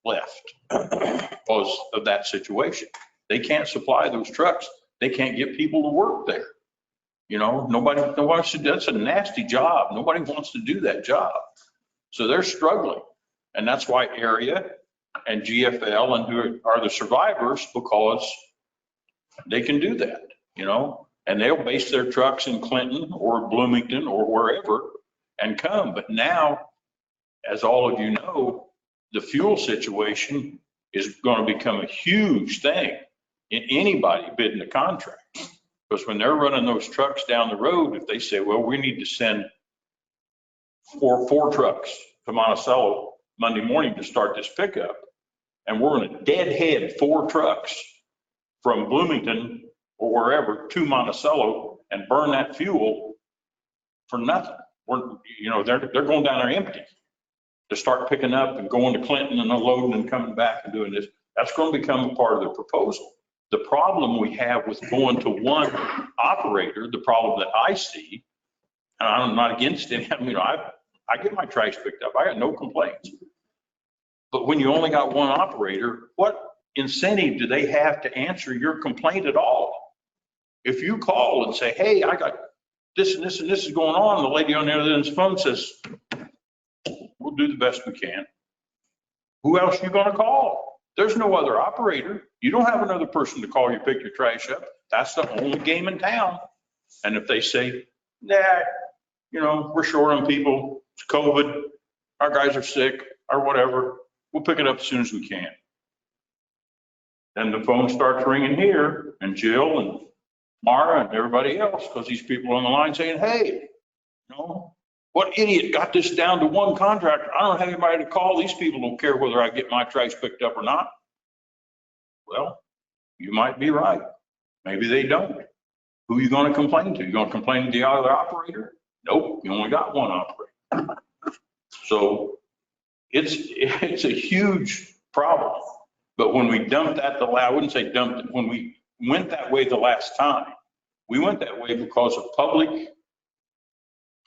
left because of that situation. They can't supply those trucks. They can't get people to work there. Nobody should, that's a nasty job. Nobody wants to do that job. So they're struggling. And that's why Area and GFL and who are the survivors, because they can do that, and they'll base their trucks in Clinton or Bloomington or wherever and come. But now, as all of you know, the fuel situation is going to become a huge thing in anybody bidding a contract. Because when they're running those trucks down the road, if they say, well, we need to send four trucks to Monticello Monday morning to start this pickup, and we're going to deadhead 4 trucks from Bloomington or wherever to Monticello and burn that fuel for nothing. They're going down there empty to start picking up and going to Clinton and unloading and coming back and doing this. That's going to become a part of the proposal. The problem we have with going to one operator, the problem that I see, and I'm not against it, I get my trash picked up. I got no complaints. But when you only got one operator, what incentive do they have to answer your complaint at all? If you call and say, hey, I got this and this and this is going on, the lady on the other end of the phone says, we'll do the best we can. Who else are you going to call? There's no other operator. You don't have another person to call you pick your trash up. That's the only game in town. And if they say, nah, we're short on people, it's COVID, our guys are sick or whatever, we'll pick it up as soon as we can. Then the phone starts ringing here, and Jill and Mara and everybody else, because these people on the line saying, hey, what idiot got this down to one contractor? I don't have anybody to call. These people don't care whether I get my trash picked up or not. Well, you might be right. Maybe they don't. Who are you going to complain to? You going to complain to the other operator? Nope, you only got one operator. So it's a huge problem. But when we dumped that, I wouldn't say dumped it, when we went that way the last time, we went that way because of public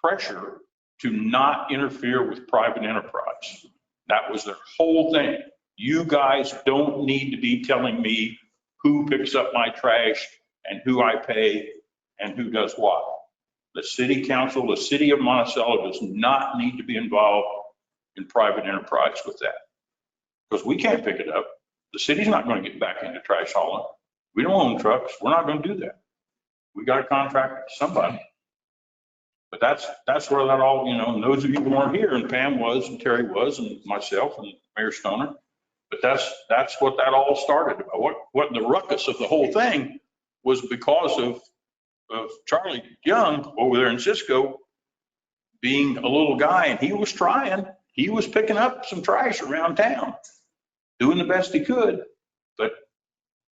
pressure to not interfere with private enterprise. That was their whole thing. You guys don't need to be telling me who picks up my trash and who I pay and who does what. The city council, the city of Monticello does not need to be involved in private enterprise with that. Because we can't pick it up. The city's not going to get back into trash hauling. We don't own trucks. We're not going to do that. We got to contract somebody. But that's where that all, and those of you who weren't here, and Pam was, and Terry was, and myself, and Mayor Stoner. But that's what that all started. What the ruckus of the whole thing was because of Charlie Young over there in Cisco being a little guy, and he was trying. He was picking up some trash around town, doing the best he could, but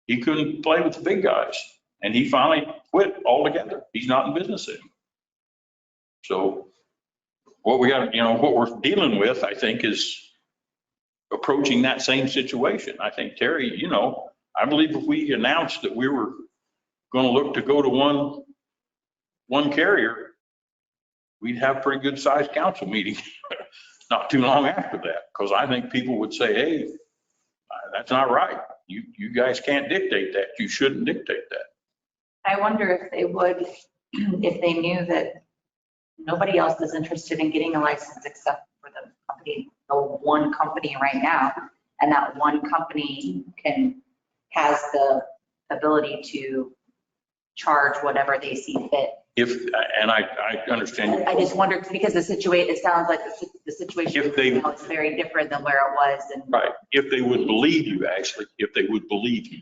he couldn't play with the big guys. And he finally quit altogether. He's not in business anymore. So what we got, what we're dealing with, I think, is approaching that same situation. I think, Terry, I believe if we announced that we were going to look to go to one carrier, we'd have a pretty good sized council meeting not too long after that. Because I think people would say, hey, that's not right. You guys can't dictate that. You shouldn't dictate that. I wonder if they would, if they knew that nobody else is interested in getting a license except for the one company right now. And that one company has the ability to charge whatever they see fit. And I understand. I just wondered because it sounds like the situation now is very different than where it was. Right. If they would believe you, actually, if they would believe you.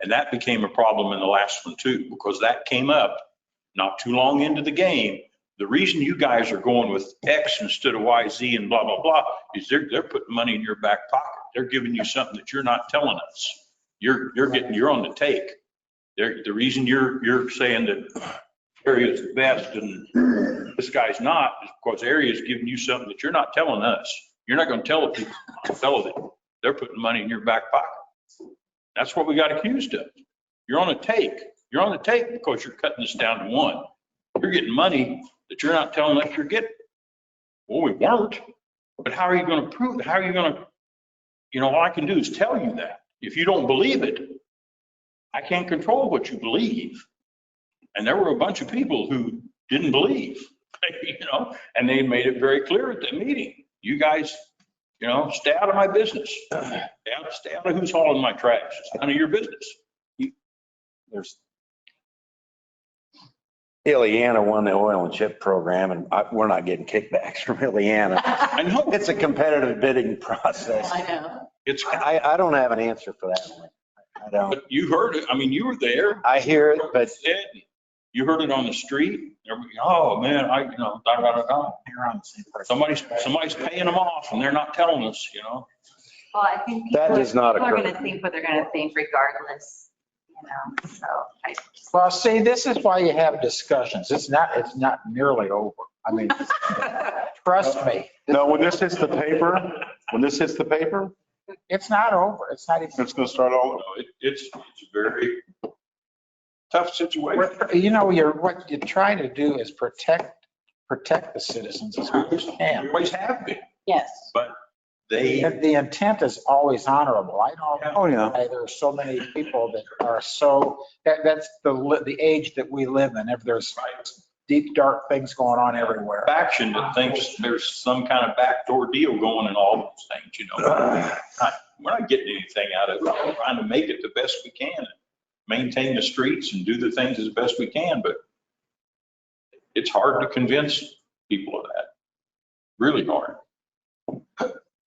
And that became a problem in the last one too, because that came up not too long into the game. The reason you guys are going with X instead of Y, Z, and blah, blah, blah, is they're putting money in your back pocket. They're giving you something that you're not telling us. You're on the take. The reason you're saying that area is the best and this guy's not is because area is giving you something that you're not telling us. You're not going to tell the people that they're putting money in your back pocket. That's what we got accused of. You're on a take. You're on the take because you're cutting this down to one. You're getting money that you're not telling us you're getting. Well, we weren't. But how are you going to prove it? How are you going to, all I can do is tell you that. If you don't believe it, I can't control what you believe. And there were a bunch of people who didn't believe, and they made it very clear at the meeting. You guys, stay out of my business. Stay out of who's hauling my trash. It's none of your business. There's Ileana won the oil and chip program, and we're not getting kickbacks from Ileana. I know. It's a competitive bidding process. I know. I don't have an answer for that one. I don't. But you heard it. I mean, you were there. I hear it, but you heard it on the street. Oh man, You're on the same person. Somebody's paying them off, and they're not telling us. Well, I think That people does not are occur. going to think what they're going to think regardless, so Well, see, this is why you have discussions. It's not nearly over. I mean, trust me. No, when this hits the paper, It's not over. It's not even. it's going to start all over. It's a very tough situation. What you're trying to do is protect the citizens as much as you You can. always have been. Yes. But The intent is always honorable. I don't know Oh, yeah. why there are so many people that are so, that's the age that we live in. If there's deep, dark things going on everywhere. faction that thinks there's some kind of backdoor deal going in all those things, you know. We're not getting anything out of it. We're trying to make it the best we can, maintain the streets and do the things as best we can, but it's hard to convince people of that. Really hard.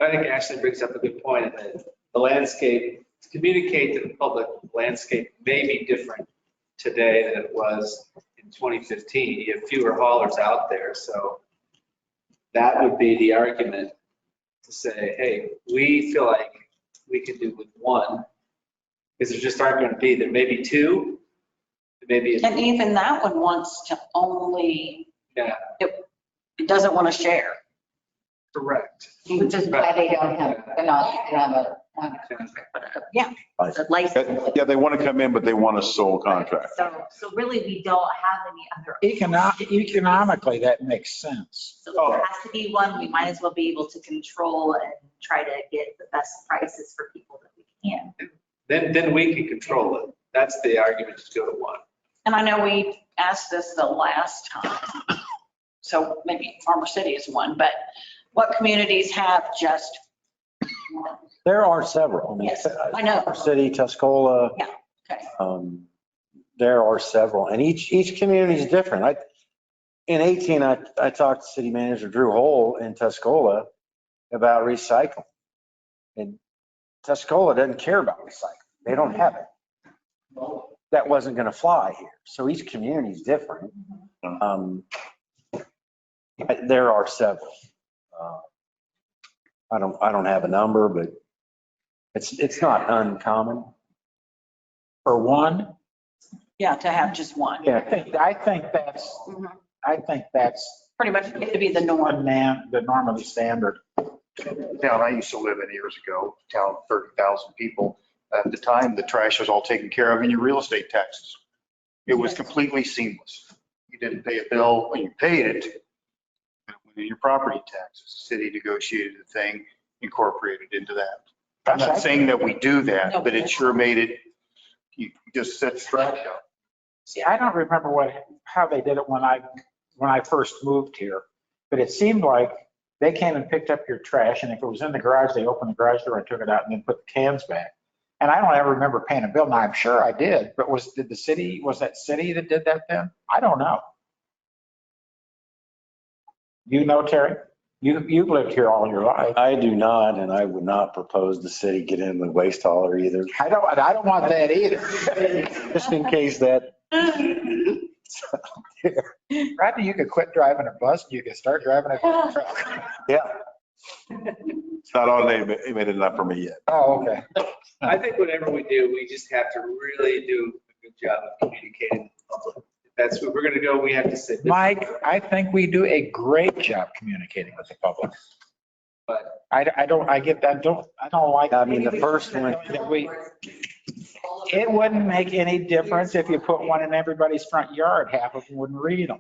I think Ashley brings up a good point, that the landscape, to communicate to the public, the landscape may be different today than it was in 2015. You have fewer haulers out there, so that would be the argument to say, hey, we feel like we can do with one, because there just aren't going to be, there may be two, maybe. And even that one wants to only, Yeah, it doesn't want to share. correct. Which is why they don't have, they're not, they have a. Yeah. The license. Yeah, they want to come in, but they want a sole contract. So really, we don't have any other. Economically, that makes sense. So there has to be one, we might as well be able to control and try to get the best prices for people that we can. Then we can control it. That's the argument, to go to one. And I know we asked this the last time, so maybe Farmer City is one, but what communities have just one? There are several. Yes, I know. Our City, Tuscola. Yeah, okay. There are several, and each community is different. In 18, I talked to City Manager Drew Hole in Tuscola about recycling. And Tuscola doesn't care about recycling. They don't have it. That wasn't going to fly here. So each community is different. There are several. I don't have a number, but it's not uncommon. For one, Yeah, to have just one. yeah, I think that's Pretty much get to be the norm. the normally standard. The town I used to live in years ago, town of 30,000 people, at the time, the trash was all taken care of in your real estate taxes. It was completely seamless. You didn't pay a bill when you paid it. It went in your property taxes. The city negotiated a thing, incorporated into that. I'm not saying that we do that, but it sure made it, you just set trash up. See, I don't remember how they did it when I first moved here, but it seemed like they came and picked up your trash, and if it was in the garage, they opened the garage door and took it out and then put the cans back. And I don't ever remember paying a bill. Now, I'm sure I did, but was that city that did that then? I don't know. You know, Terry? You've lived here all your life. I do not, and I would not propose the city get in the waste hauler either. I don't want that either. Just in case that. Rodney, you could quit driving a bus, you could start driving a truck. Yeah. It's not on, they made it enough for me yet. Oh, okay. I think whatever we do, we just have to really do a good job of communicating to the public. If that's what we're going to go, we have to say. Mike, I think we do a great job communicating with the public. But I don't like. I mean, the first one, It wouldn't make any difference if you put one in everybody's front yard. Half of them wouldn't read them.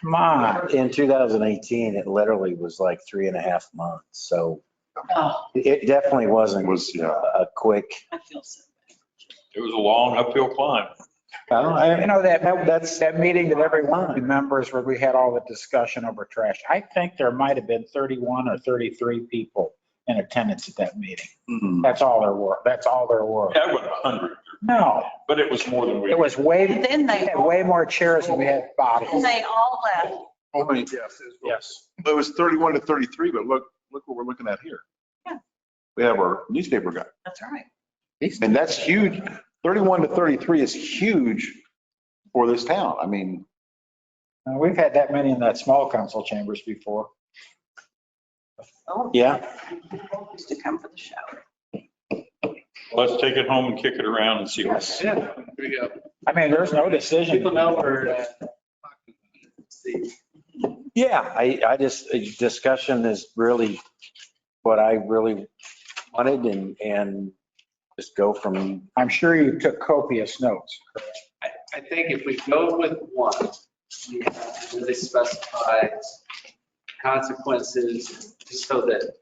Come on. in 2018, it literally was like 3.5 months. So Oh, it definitely wasn't Yeah. a quick. I feel so bad. It was a long uphill climb. You know, that meeting that everyone remembers where we had all the discussion over trash. I think there might have been 31 or 33 people in attendance at that meeting. Mhm. That's all there were. That was 100, No, but it was more than we. it was way, And then we they, had way more chairs than we had and bottles. they all left. How many? Yes. It was 31 to 33, but look what we're looking at here. Yeah. We have our newspaper guy, That's right. and that's huge. 31 to 33 is huge for this town. I mean, We've had that many in that small council chambers before. Oh, Yeah. people used to come for the show. Let's take it home and kick it around and see what's. yeah, here we go. I mean, there's no decision. People know we're, see. Yeah, I just, discussion is really what I really wanted and just go from. I'm sure you took copious notes. I think if we go with one, we have to really specify consequences, just so that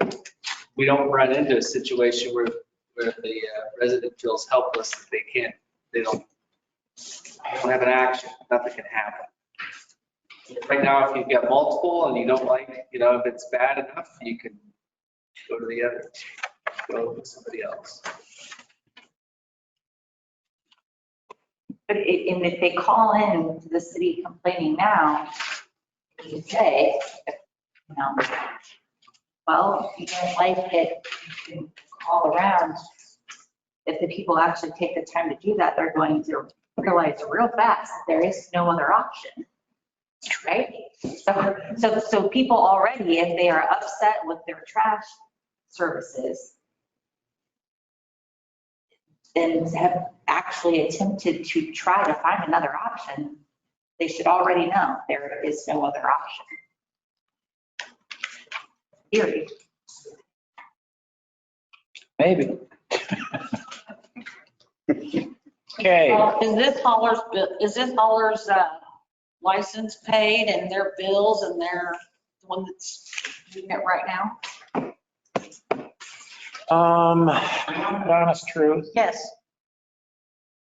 we don't run into a situation where the resident feels helpless, that they don't have an action, nothing can happen. Right now, if you've got multiple and you don't like, if it's bad enough, you can go to the other, go with somebody else. But if they call in to the city complaining now, you say, well, if you don't like it, you can call around. If the people actually take the time to do that, they're going to realize real fast that there is no other option, right? So people already, if they are upset with their trash services, and have actually attempted to try to find another option, they should already know there is no other option. Period. Maybe. Okay. Is this hauler's license paid and their bills and their, the one that's doing it right now? Honest truth, Yes.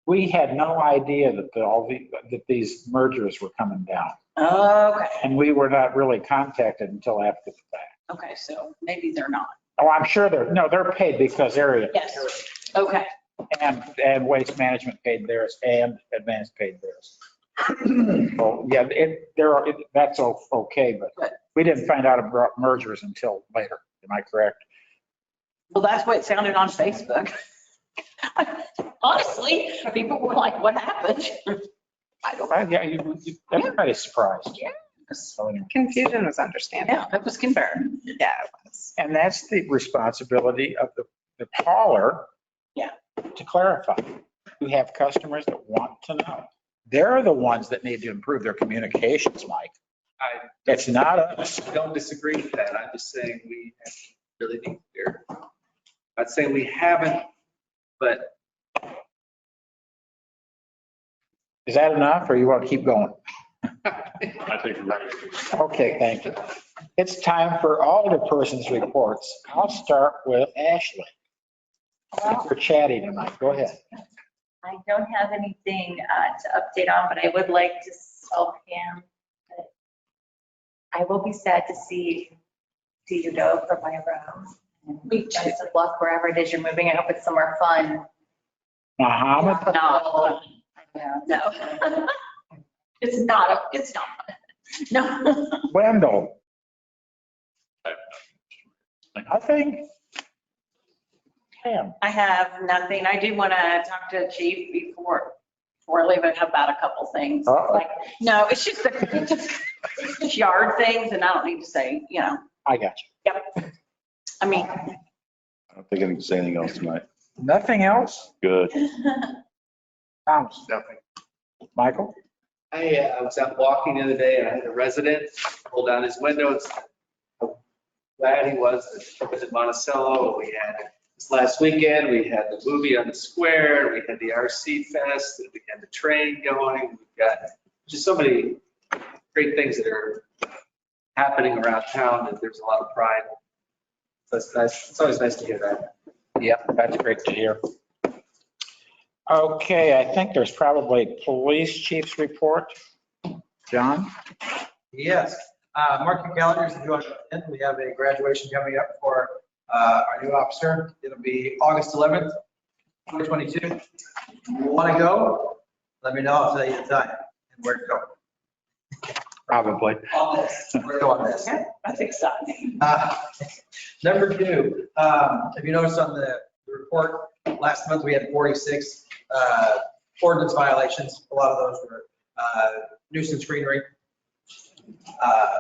we had no idea that these mergers were coming down. Okay. And we were not really contacted until after the fact. Okay, so maybe they're not. Oh, I'm sure they're paid because area. Yes. Okay. And Waste Management paid theirs and Advanced paid theirs. So, yeah, that's okay, but we didn't find out about mergers until later. Am I correct? Well, that's what it sounded on Facebook. Honestly, people were like, what happened? I don't know. Yeah, everybody's surprised. Yes. So anyway. Confusion was understandable. Yeah, it was confirmed. Yeah, it was. And that's the responsibility of the hauler. Yeah. To clarify. We have customers that want to know. They're the ones that need to improve their communications, Mike. It's not us. I don't disagree with that. I'm just saying we really need to. I'd say we haven't, but. Is that enough or you want to keep going? I think we're ready. Okay, thank you. It's time for alderpersons' reports. I'll start with Ashley. We're chatty tonight. Go ahead. I don't have anything to update on, but I would like to tell Pam that I will be sad to see you go from my room. And best of luck wherever it is you're moving. I hope it's somewhere fun. Muhammad? No. No. It's not. No. Wendell? Nothing? Pam? I have nothing. I do want to talk to Chief before leaving about a couple things. Uh-oh. Like, no, it's just yard things and I don't need to say, I got you. Yep. I mean. I don't think I need to say anything else tonight. Nothing else? Good. Thomas? Nothing. Michael? I was out walking the other day and I had a resident pull down his window and said how glad he was that he was in Monticello. We had this last weekend, we had the movie on the square, we had the RC Fest, and we had the train going. We've got just so many great things that are happening around town that there's a lot of pride. So it's nice. It's always nice to hear that. Yep, that's great to hear. Okay, I think there's probably police chief's report. John? Yes, mark your calendars if you want to attend. We have a graduation coming up for our new officer. It'll be August 11th, 2022. If you want to go, let me know. I'll tell you the time and where to go. Probably. On this, where to go on this. That's exciting. Number two, if you noticed on the report, last month we had 46 ordinance violations. A lot of those were nuisance greenery.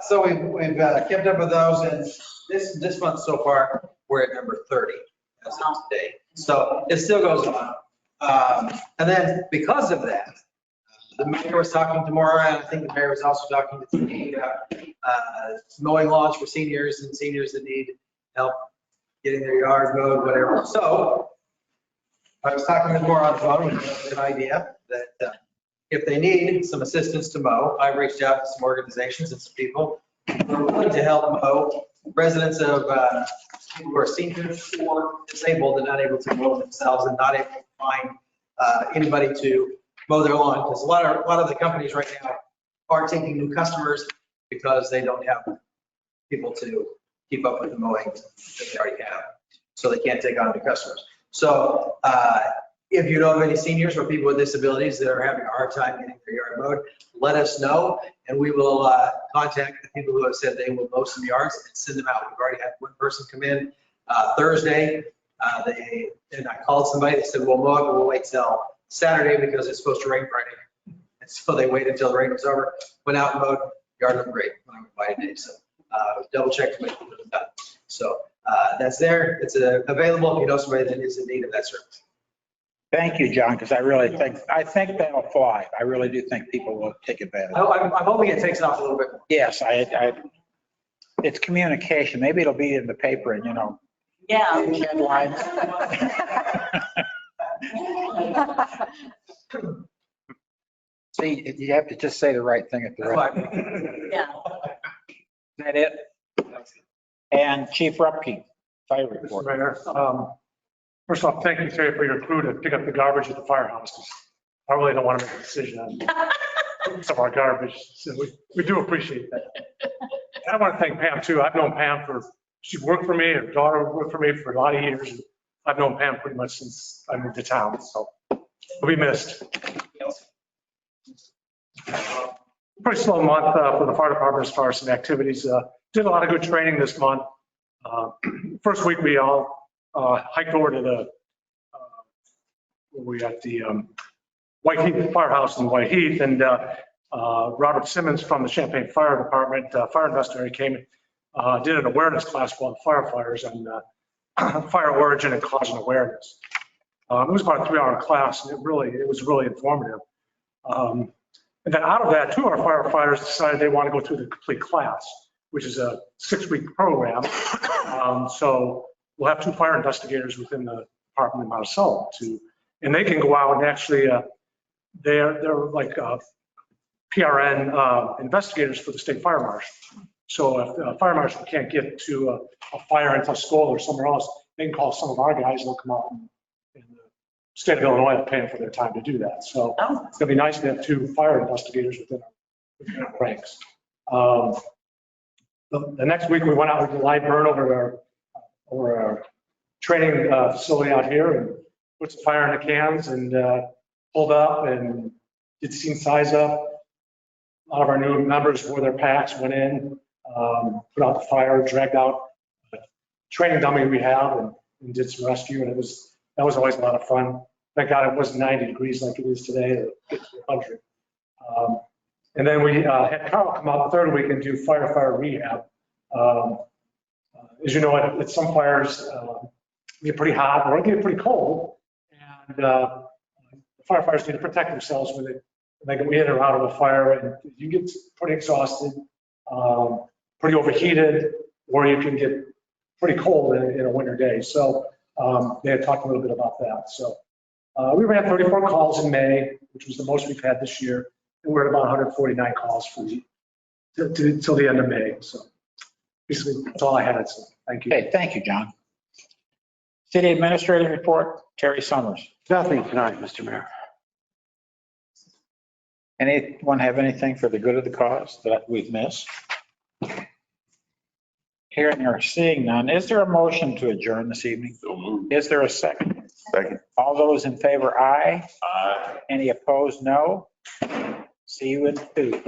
So we've kept up with those, and this month so far, we're at number 30 as of today. So it still goes on. And then because of that, the mayor was talking tomorrow, and I think the mayor was also talking to me about mowing lawns for seniors and seniors that need help getting their yard mowed, whatever. So I was talking with Laura on the phone, and it's an idea that if they need some assistance to mow, I reached out to some organizations and some people who are willing to help mow residents of people who are seniors or disabled and not able to mow themselves and not able to find anybody to mow their lawn. Because a lot of the companies right now are taking new customers because they don't have people to keep up with the mowing that they already have. So they can't take on new customers. So if you know of any seniors or people with disabilities that are having a hard time getting their yard mowed, let us know and we will contact the people who have said they will mow some yards and send them out. We've already had one person come in Thursday. And I called somebody, they said, we'll mow it, but we'll wait till Saturday because it's supposed to rain Friday. And so they waited until the rain was over, went out and mowed, yard looked great when I went by today. So double checked to make sure it was done. So that's there, it's available if you know somebody that is in need of that service. Thank you, John, because I really think that'll fly. I really do think people will take advantage. I'm hoping it takes it off a little bit more. Yes, it's communication. Maybe it'll be in the paper and, Yeah. headlines. See, you have to just say the right thing at the right time. Yeah. Is that it? And Chief Rupke, fire report. Mr. Mayor, first off, thank you, Terry, for your crew to pick up the garbage at the firehouse. I really don't want to make a decision on some of our garbage, so we do appreciate that. And I want to thank Pam too. I've known Pam she worked for me, her daughter worked for me for a lot of years. And I've known Pam pretty much since I moved to town, so we'll be missed. Pretty slow month for the fire department as far as some activities. Did a lot of good training this month. First week we all hiked over to the White Heath Firehouse in White Heath, and Robert Simmons from the Champaign Fire Department, fire investigator, came and did an awareness class for the firefighters on fire origin and cause and awareness. It was about a 3-hour class, and it was really informative. And then out of that, 2 of our firefighters decided they want to go through the complete class, which is a 6-week program. So we'll have 2 fire investigators within the department in Monticello and they can go out and actually, they're like PRN investigators for the state fire marshal. So if a fire marshal can't get to a fire in Tuscola or somewhere else, they can call some of our guys, they'll come out and the state of Illinois will pay them for their time to do that. So it's gonna be nice to have 2 fire investigators within our ranks. The next week we went out with the live burn over our training facility out here and put some fire in the cans and pulled up and did scene size up. A lot of our new members wore their packs, went in, put out the fire, dragged out the training dummy we have and did some rescue. And that was always a lot of fun. Thank God it wasn't 90 degrees like it is today, or 100. And then we had Carl come out the third week and do firefighter rehab. As you know, at some fires, get pretty hot or get pretty cold, and the firefighters need to protect themselves when they get in or out of a fire, and you get pretty exhausted, pretty overheated, or you can get pretty cold in a winter day. So they had talked a little bit about that. So we ran 34 calls in May, which was the most we've had this year, and we're at about 149 calls till the end of May. So basically, that's all I had. So thank you. Okay, thank you, John. City Administrator report, Terry Summers. Nothing tonight, Mr. Mayor. Anyone have anything for the good of the cause that we've missed? Hearing or seeing none, is there a motion to adjourn this evening? Is there a second? Second. All those in favor, aye. Aye. Any opposed, no. See you in 2.